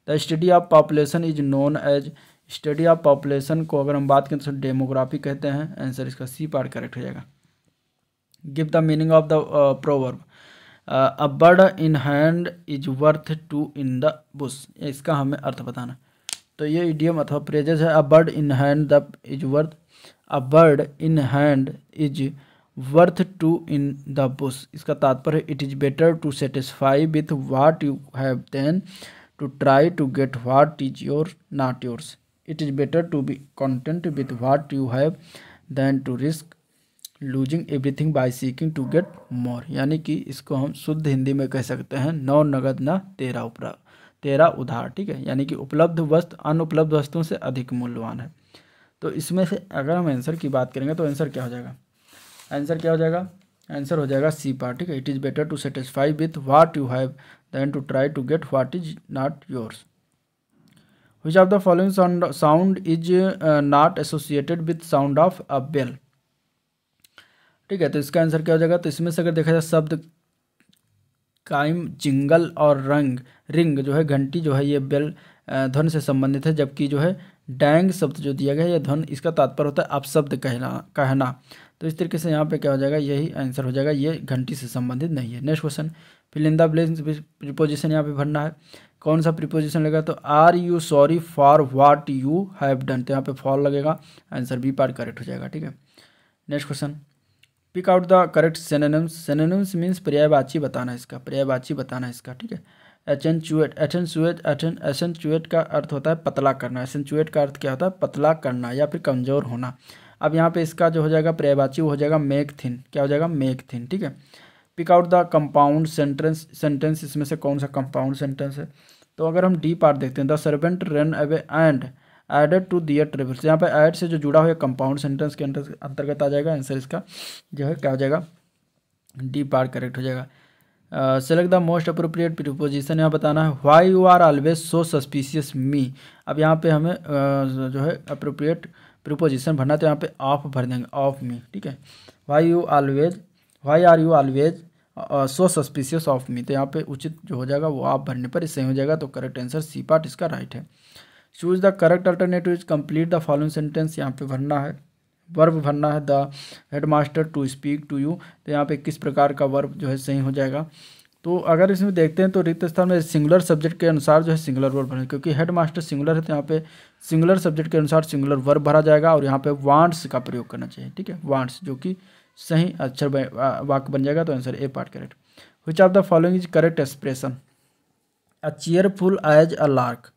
A: the study of population is known as. Study of population को अगर हम बात करें तो डेमोग्राफी कहते हैं। आंसर इसका सी पार्ट करेक्ट हो जाएगा। Give the meaning of the proverb. A bird in hand is worth two in the bush, इसका हमें अर्थ बताना। तो ये इडियम अथवा फ्रेजेस है। A bird in hand the is worth, a bird in hand is worth two in the bush, इसका तात्पर्य it is better to satisfy with what you have than to try to get what is your not yours. It is better to be content with what you have than to risk losing everything by seeking to get more, यानी कि इसको हम शुद्ध हिंदी में कह सकते हैं नौ नगद न तेरा उधार। ठीक है। यानी कि उपलब्ध वस्तु अनुपलब्ध वस्तुओं से अधिक मूल्यवान है। तो इसमें से अगर हम आंसर की बात करेंगे तो आंसर क्या हो जाएगा? आंसर क्या हो जाएगा? आंसर हो जाएगा सी पार्ट। ठीक है। It is better to satisfy with what you have than to try to get what is not yours. Which of the following sound is not associated with sound of a bell. ठीक है। तो इसका answer क्या हो जाएगा? तो इसमें से अगर देखा जाए शब्द काइम, जिंगल और रिंग जो है घंटी जो है ये बेल ध्वन से संबंधित है, जबकि जो है डैंग शब्द जो दिया गया है ये ध्वन इसका तात्पर्य होता है अपशब्द कहना। तो इस तरीके से यहाँ पे क्या हो जाएगा? यही आंसर हो जाएगा, ये घंटी से संबंधित नहीं है। Next question, fill in the blanks preposition यहाँ पे भरना है। कौन सा प्रीपोजिशन लगेगा? तो are you sorry for what you have done, तो यहाँ पे फॉर लगेगा। आंसर बी पार्ट करेक्ट हो जाएगा। ठीक है। Next question, pick out the correct synonyms. Synonyms means पर्यायवाची बताना इसका, पर्यायवाची बताना इसका। ठीक है। एसेंचुएट का अर्थ होता है पतला करना। एसेंचुएट का अर्थ क्या होता है? पतला करना या फिर कमजोर होना। अब यहाँ पे इसका जो हो जाएगा पर्यायवाची हो जाएगा मेक थिन, क्या हो जाएगा मेक थिन, ठीक है। Pick out the compound sentence इसमें से कौन सा कंपाउंड सेंटेंस है। तो अगर हम डी पार्ट देखते हैं, the servant ran away and added to their travels, यहाँ पे ऐड से जो जुड़ा हुआ कंपाउंड सेंटेंस के अंतर्गत आ जाएगा। आंसर इसका जो है क्या हो जाएगा, डी पार्ट करेक्ट हो जाएगा। Select the most appropriate preposition, यहाँ बताना है why you are always so suspicious me. अब यहाँ पे हमें जो है अप्रोप्रिएट प्रीपोजिशन भरना है, तो यहाँ पे ऑफ भर देंगे, ऑफ मी, ठीक है। Why are you always so suspicious of me, तो यहाँ पे उचित जो हो जाएगा वो आप भरने पर सही हो जाएगा। तो करेक्ट आंसर सी पार्ट इसका राइट है। Choose the correct alternative, complete the following sentence, यहाँ पे भरना है वर्ब भरना है, the headmaster to speak to you, तो यहाँ पे किस प्रकार का वर्ब जो है सही हो जाएगा। तो अगर इसमें देखते हैं तो रिक्त स्थान में सिंगुलर सब्जेक्ट के अनुसार जो है सिंगुलर वर्ब भरें, क्योंकि हेडमास्टर सिंगुलर है तो यहाँ पे सिंगुलर सब्जेक्ट के अनुसार सिंगुलर वर्ब भरा जाएगा और यहाँ पे वांट्स का प्रयोग करना चाहिए, ठीक है, वांट्स जो कि सही अक्षर वाक्य बन जाएगा। तो answer A part correct. Which of the following is correct expression, a cheerful as a lark,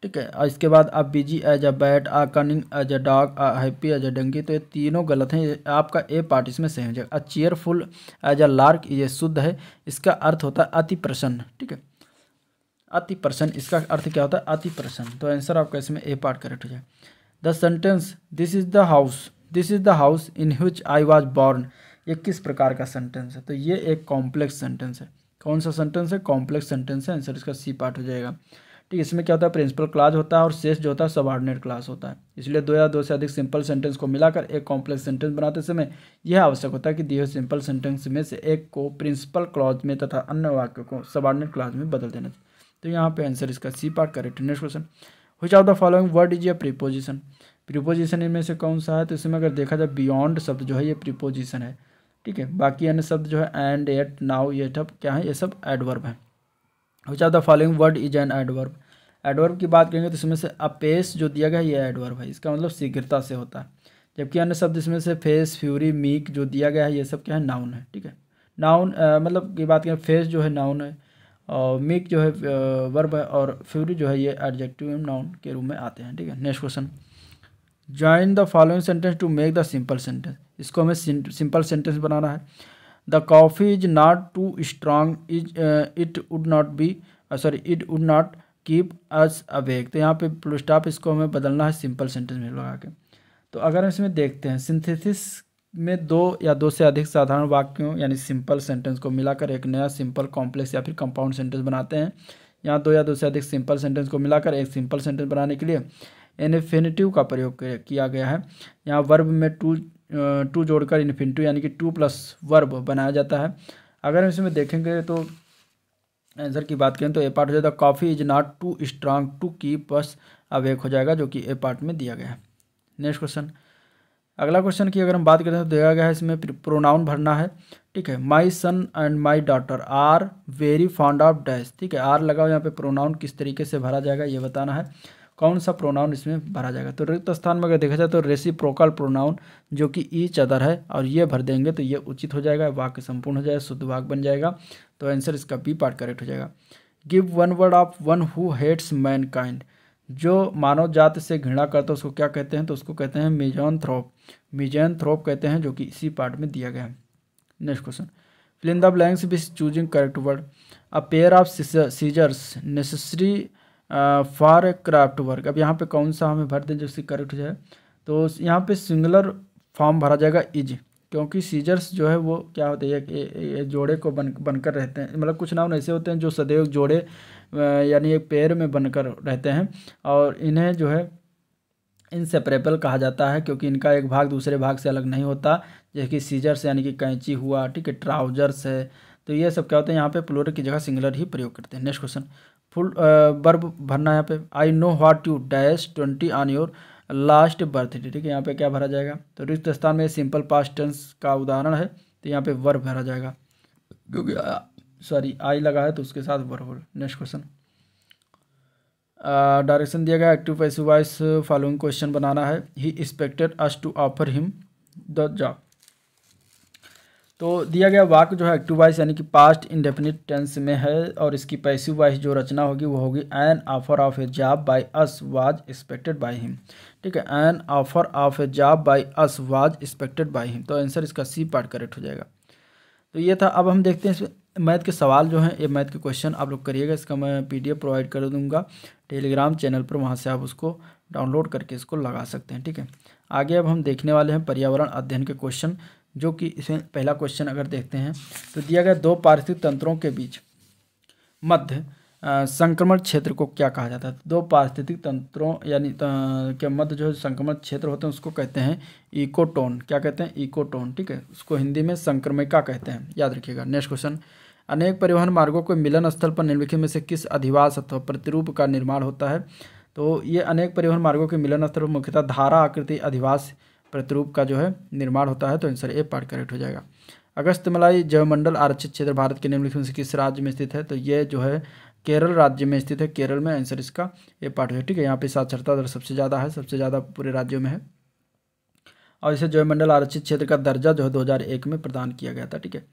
A: ठीक है। और इसके बाद आप busy as a bat, a cunning as a dog, a happy as a donkey, तो ये तीनों गलत हैं, ये आपका ए पार्ट इसमें सही हो जाएगा। अ चीयरफुल एज अ लार्क ये शुद्ध है, इसका अर्थ होता है अति प्रसन्न, ठीक है, अति प्रसन्न, इसका अर्थ क्या होता है अति प्रसन्न। तो आंसर आपका इसमें ए पार्ट करेक्ट हो जाएगा। The sentence this is the house in which I was born, ये किस प्रकार का सेंटेंस है। तो ये एक कॉम्प्लेक्स सेंटेंस है। कौन सा सेंटेंस है, कॉम्प्लेक्स सेंटेंस है। आंसर इसका सी पार्ट हो जाएगा, ठीक। इसमें क्या होता है प्रिंसिपल क्लास होता है और शेष जो होता है सबऑर्डिनेट क्लास होता है, इसलिए दो या दो से अधिक सिंपल सेंटेंस को मिलाकर एक कॉम्प्लेक्स सेंटेंस बनाते समय यह आवश्यक होता है कि दिए हुए सिंपल सेंटेंस में से एक को प्रिंसिपल क्लॉज में तथा अन्य वाक्य को सबऑर्डिनेट क्लास में बदल देना चाहिए। तो यहाँ पे आंसर इसका C part correct. Next question, which of the following word is a preposition, preposition इनमें से कौन सा है। तो इसमें अगर देखा जाए बियॉन्ड शब्द जो है ये प्रीपोजिशन है, ठीक है। बाकी अन्य शब्द जो है एंड, एट, नाउ, ये सब क्या है, ये सब एडवर्ब है। Which of the following word is an adverb, adverb की बात करेंगे तो इसमें से अपेस जो दिया गया है ये एडवर्ब है, इसका मतलब शीघ्रता से होता है। जबकि अन्य शब्द इसमें से फेस, फ्यूरी, मीक जो दिया गया है ये सब क्या है, नाउन है, ठीक है। नाउन मतलब की बात करें फेस जो है नाउन है और मीक जो है वर्ब है और फ्यूरी जो है ये एडजेक्टिव नाउन के रूप में आते हैं, ठीक है। Next question, join the following sentence to make the simple sentence, इसको हमें सिंपल सेंटेंस बनाना है। The coffee is not too strong, it would not keep us awake, तो यहाँ पे फुल स्टॉप इसको हमें बदलना है सिंपल सेंटेंस में लगा के। तो अगर हम इसमें देखते हैं सिंथेसिस में दो या दो से अधिक साधारण वाक्यों यानी सिंपल सेंटेंस को मिलाकर एक नया सिंपल कॉम्प्लेक्स या फिर कंपाउंड सेंटेंस बनाते हैं। यहाँ दो या दो से अधिक सिंपल सेंटेंस को मिलाकर एक सिंपल सेंटेंस बनाने के लिए इन्फिनिटिव का प्रयोग किया गया है। यहाँ वर्ब में टू जोड़कर इन्फिनिटिव यानी कि 2+ वर्ब बनाया जाता है। अगर हम इसमें देखेंगे तो आंसर की बात करें तो ए पार्ट हो जाएगा coffee is not too strong to keep us awake हो जाएगा, जो कि ए पार्ट में दिया गया है। नेक्स्ट क्वेश्चन, अगला क्वेश्चन की अगर हम बात करें तो दिया गया है इसमें प्रोनाउन भरना है, ठीक है। My son and my daughter are very fond of dash, ठीक है, आर लगाओ। यहाँ पे प्रोनाउन किस तरीके से भरा जाएगा ये बताना है, कौन सा प्रोनाउन इसमें भरा जाएगा। तो रिक्त स्थान में अगर देखा जाए तो रेसिप्रोकल प्रोनाउन जो कि ईच अदर है और ये भर देंगे तो ये उचित हो जाएगा, वाक्य संपूर्ण हो जाएगा, शुद्ध वाक्य बन जाएगा। तो आंसर इसका बी पार्ट करेक्ट हो जाएगा। Give one word of one who hates mankind, जो मानव जाति से घृणा करता है उसको क्या कहते हैं। तो उसको कहते हैं मिज़ैनथ्रोप कहते हैं, जो कि इसी पार्ट में दिया गया है। Next question, fill in the blanks with choosing correct word, a pair of scissors necessary for craft work. अब यहाँ पे कौन सा हमें भर दें जो इसकी करेक्ट हो जाए। तो यहाँ पे सिंगुलर फॉर्म भरा जाएगा इज, क्योंकि सीजर्स जो है वो क्या होते हैं ये जोड़े को बनकर रहते हैं, मतलब कुछ नाउन ऐसे होते हैं जो सदैव जोड़े यानी एक पेयर में बनकर रहते हैं और इन्हें जो है इनसेपरेबल कहा जाता है, क्योंकि इनका एक भाग दूसरे भाग से अलग नहीं होता। जैसे कि सीजर्स यानी कि कैंची हुआ, ठीक है, ट्राउजर्स है, तो ये सब क्या होते हैं यहाँ पे प्लूरल की जगह सिंगुलर ही प्रयोग करते हैं। नेक्स्ट क्वेश्चन, फुल वर्ब भरना है यहाँ पे, I know what you dash 20 on your last birthday, ठीक है। यहाँ पे क्या भरा जाएगा। तो रिक्त स्थान में सिंपल पास्ट टेंस का उदाहरण है, तो यहाँ पे वर्ब भरा जाएगा, क्योंकि आई लगा है तो उसके साथ वर्ब। नेक्स्ट क्वेश्चन, डायरेक्शन दिया गया active passive voice following question बनाना है। He expected us to offer him the job, तो दिया गया वाक्य जो है एक्टिव वॉइस यानी कि पास्ट इंडेफिनिट टेंस में है और इसकी पैसिव वॉइस जो रचना होगी वो होगी an offer of A job by us was expected by him. ठीक है, an offer of A job by us was expected by him. तो आंसर इसका सी पार्ट करेक्ट हो जाएगा। तो ये था। अब हम देखते हैं इसमें मैथ के सवाल जो हैं, ये मैथ के क्वेश्चन आप लोग करिएगा। इसका मैं पीडीएफ प्रोवाइड कर दूंगा टेलीग्राम चैनल पर, वहाँ से आप उसको डाउनलोड करके इसको लगा सकते हैं। ठीक है, आगे अब हम देखने वाले हैं पर्यावरण अध्ययन के क्वेश्चन, जो कि इसमें पहला क्वेश्चन अगर देखते हैं तो दिया गया दो पारिस्थितिक तंत्रों के बीच मध्य संक्रमण क्षेत्र को क्या कहा जाता है। दो पारिस्थितिक तंत्रों यानी के मध्य जो संक्रमण क्षेत्र होते हैं उसको कहते हैं इकोटोन। क्या कहते हैं? इकोटोन। ठीक है, उसको हिंदी में संक्रमिका कहते हैं, याद रखिएगा। नेक्स्ट क्वेश्चन, अनेक परिवहन मार्गों के मिलन स्थल पर निम्नलिखित में से किस अधिवास अथवा प्रतिरूप का निर्माण होता है। तो ये अनेक परिवहन मार्गों के मिलन स्थल पर मुख्यतः धारा आकृति अधिवास प्रतिरूप का जो है निर्माण होता है। तो आंसर ए पार्ट करेक्ट हो जाएगा। अगस्त्यमलाई जैवमंडल आरक्षित क्षेत्र भारत के निम्नलिखित में से किस राज्य में स्थित है। तो ये जो है केरल राज्य में स्थित है। केरल में आंसर इसका ए पार्ट है। ठीक है, यहाँ पे साक्षरता दर सबसे ज़्यादा है, सबसे ज़्यादा पूरे राज्यों में है। और इसे जैवमंडल आरक्षित क्षेत्र का दर्जा जो है 2001 में प्रदान किया गया था। ठीक है,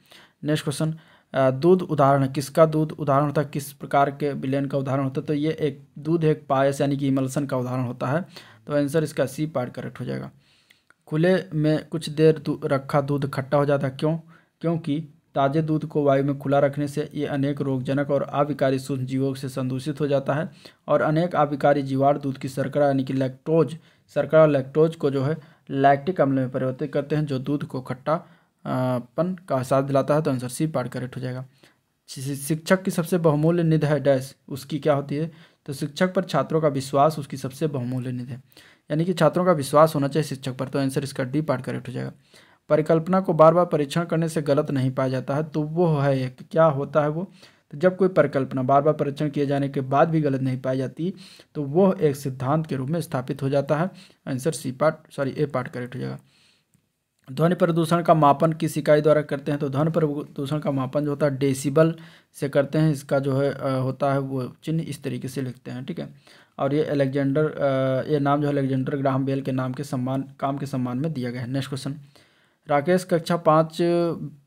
A: नेक्स्ट क्वेश्चन, दूध उदाहरण है। किसका दूध उदाहरण होता है? किस प्रकार के विलयन का उदाहरण होता है? तो ये एक दूध एक पायस यानी कि इमल्सन का उदाहरण होता है। तो आंसर इसका सी पार्ट करेक्ट हो जाएगा। खुले में कुछ देर रखा दूध खट्टा हो जाता है, क्यों? क्योंकि ताज़े दूध को वायु में खुला रखने से ये अनेक रोगजनक और अविकारी सूक्ष्म जीवों से संदूषित हो जाता है और अनेक अविकारी जीवाणु दूध की शर्करा यानी कि लैक्टोज, शर्करा लैक्टोज को जो है लैक्टिक अम्ल में परिवर्तित करते हैं, जो दूध को खट्टापन का एहसास दिलाता है। तो आंसर सी पार्ट करेक्ट हो जाएगा। शिक्षक की सबसे बहुमूल्य निधि है डैश, उसकी क्या होती है? तो शिक्षक पर छात्रों का विश्वास उसकी सबसे बहुमूल्य निधि है, यानी कि छात्रों का विश्वास होना चाहिए शिक्षक पर। तो आंसर इसका डी पार्ट करेक्ट हो जाएगा। परिकल्पना को बार बार परीक्षण करने से गलत नहीं पाया जाता है, तो वो है कि क्या होता है वो? तो जब कोई परिकल्पना बार बार परीक्षण किए जाने के बाद भी गलत नहीं पाई जाती तो वो एक सिद्धांत के रूप में स्थापित हो जाता है। आंसर ए पार्ट करेक्ट हो जाएगा। ध्वनि प्रदूषण का मापन किस इकाई द्वारा करते हैं। तो ध्वनि प्रदूषण का मापन जो होता है डेसिबल से करते हैं। इसका जो है होता है वो चिन्ह इस तरीके से लिखते हैं। ठीक है, और ये ये नाम जो है अलेक्जेंडर ग्राहम बेल के काम के सम्मान में दिया गया है। नेक्स्ट क्वेश्चन, राकेश कक्षा 5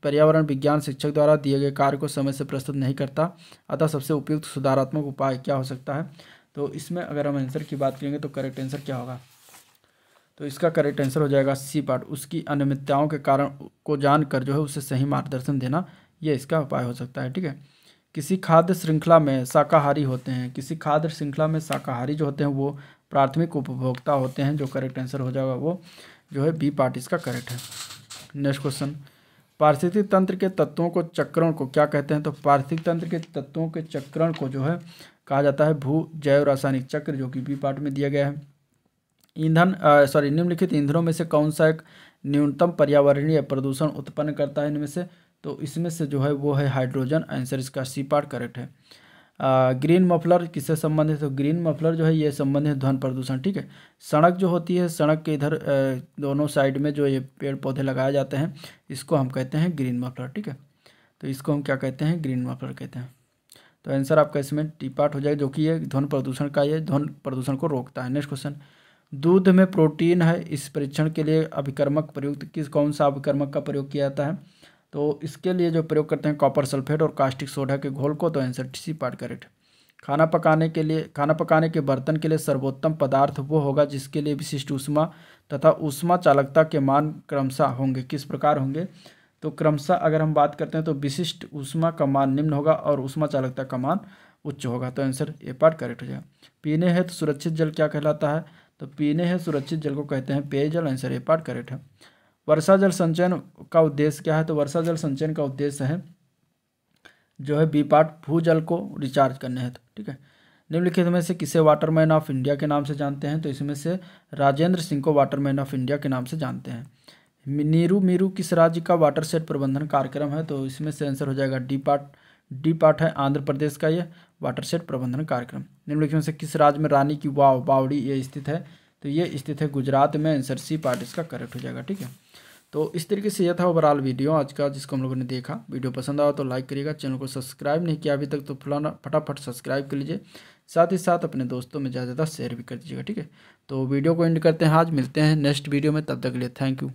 A: पर्यावरण विज्ञान शिक्षक द्वारा दिए गए कार्य को समय से प्रस्तुत नहीं करता, अतः सबसे उपयुक्त सुधारात्मक उपाय क्या हो सकता है। तो इसमें अगर हम आंसर की बात करेंगे तो करेक्ट आंसर क्या होगा? तो इसका करेक्ट आंसर हो जाएगा सी पार्ट, उसकी अनियमितताओं के कारण को जानकर जो है उसे सही मार्गदर्शन देना, ये इसका उपाय हो सकता है। ठीक है, किसी खाद्य श्रृंखला में शाकाहारी होते हैं, किसी खाद्य श्रृंखला में शाकाहारी जो होते हैं वो प्राथमिक उपभोक्ता होते हैं। जो करेक्ट आंसर हो जाएगा वो जो है बी पार्ट इसका करेक्ट है। नेक्स्ट क्वेश्चन, पारिस्थितिक तंत्र के तत्वों को चक्रण को क्या कहते हैं। तो पारिस्थितिक तंत्र के तत्वों के चक्रण को जो है कहा जाता है भू जैव रासायनिक चक्र, जो कि बी पार्ट में दिया गया है। निम्नलिखित ईंधनों में से कौन सा एक न्यूनतम पर्यावरणीय प्रदूषण उत्पन्न करता है इनमें से। तो इसमें से जो है वो है हाइड्रोजन। आंसर इसका सी पार्ट करेक्ट है। ग्रीन मफलर किससे संबंधित है। तो ग्रीन मफलर जो है ये संबंधित है ध्वनि प्रदूषण। ठीक है, सड़क जो होती है, सड़क के इधर दोनों साइड में जो ये पेड़ पौधे लगाए जाते हैं, इसको हम कहते हैं ग्रीन मफलर। ठीक है, तो इसको हम क्या कहते हैं? ग्रीन मफलर कहते हैं। तो आंसर आपका इसमें टी पार्ट हो जाएगा, जो कि ये ध्वनि प्रदूषण का, ये ध्वनि प्रदूषण को रोकता है। नेक्स्ट क्वेश्चन, दूध में प्रोटीन है, इस परीक्षण के लिए अभिकर्मक प्रयुक्त कौन सा अभिकर्मक का प्रयोग किया जाता है। तो इसके लिए जो प्रयोग करते हैं कॉपर सल्फेट और कास्टिक सोडा के घोल को। तो आंसर सी पार्ट करेक्ट। खाना पकाने के बर्तन के लिए सर्वोत्तम पदार्थ वो होगा जिसके लिए विशिष्ट ऊष्मा तथा ऊष्मा चालकता के मान क्रमशः होंगे। किस प्रकार होंगे? तो क्रमशः अगर हम बात करते हैं तो विशिष्ट ऊष्मा का मान निम्न होगा और ऊष्मा चालकता का मान उच्च होगा। तो आंसर ए पार्ट करेक्ट हो जाएगा। पीने हेतु सुरक्षित जल क्या कहलाता है। तो पीने हेतु सुरक्षित जल को कहते हैं पेयजल। आंसर ए पार्ट करेक्ट है। वर्षा जल संचयन का उद्देश्य क्या है। तो वर्षा जल संचयन का उद्देश्य है जो है बी पार्ट भूजल को रिचार्ज करने हेतु। ठीक है, निम्नलिखित में से किसे वाटरमैन ऑफ इंडिया के नाम से जानते हैं। तो इसमें से राजेंद्र सिंह को वाटरमैन ऑफ इंडिया के नाम से जानते हैं। नीरू किस राज्य का वाटरशेड प्रबंधन कार्यक्रम है। तो इसमें से आंसर हो जाएगा डी पार्ट है आंध्र प्रदेश का यह वाटरशेड प्रबंधन कार्यक्रम। निम्नलिखित में से किस राज्य में रानी की बावड़ी ये स्थित है। तो ये स्थित है गुजरात में। आंसर सी पार्ट इसका करेक्ट हो जाएगा। ठीक है, तो इस तरीके से यह था ओवरऑल वीडियो आज का, जिसको हम लोगों ने देखा। वीडियो पसंद आया तो लाइक करिएगा, चैनल को सब्सक्राइब नहीं किया अभी तक तो फटाफट सब्सक्राइब कर लीजिए, साथ ही साथ अपने दोस्तों में ज़्यादा शेयर भी कर दीजिएगा। ठीक है, तो वीडियो को एंड करते हैं, आज मिलते हैं नेक्स्ट वीडियो में, तब तक के लिए थैंक यू।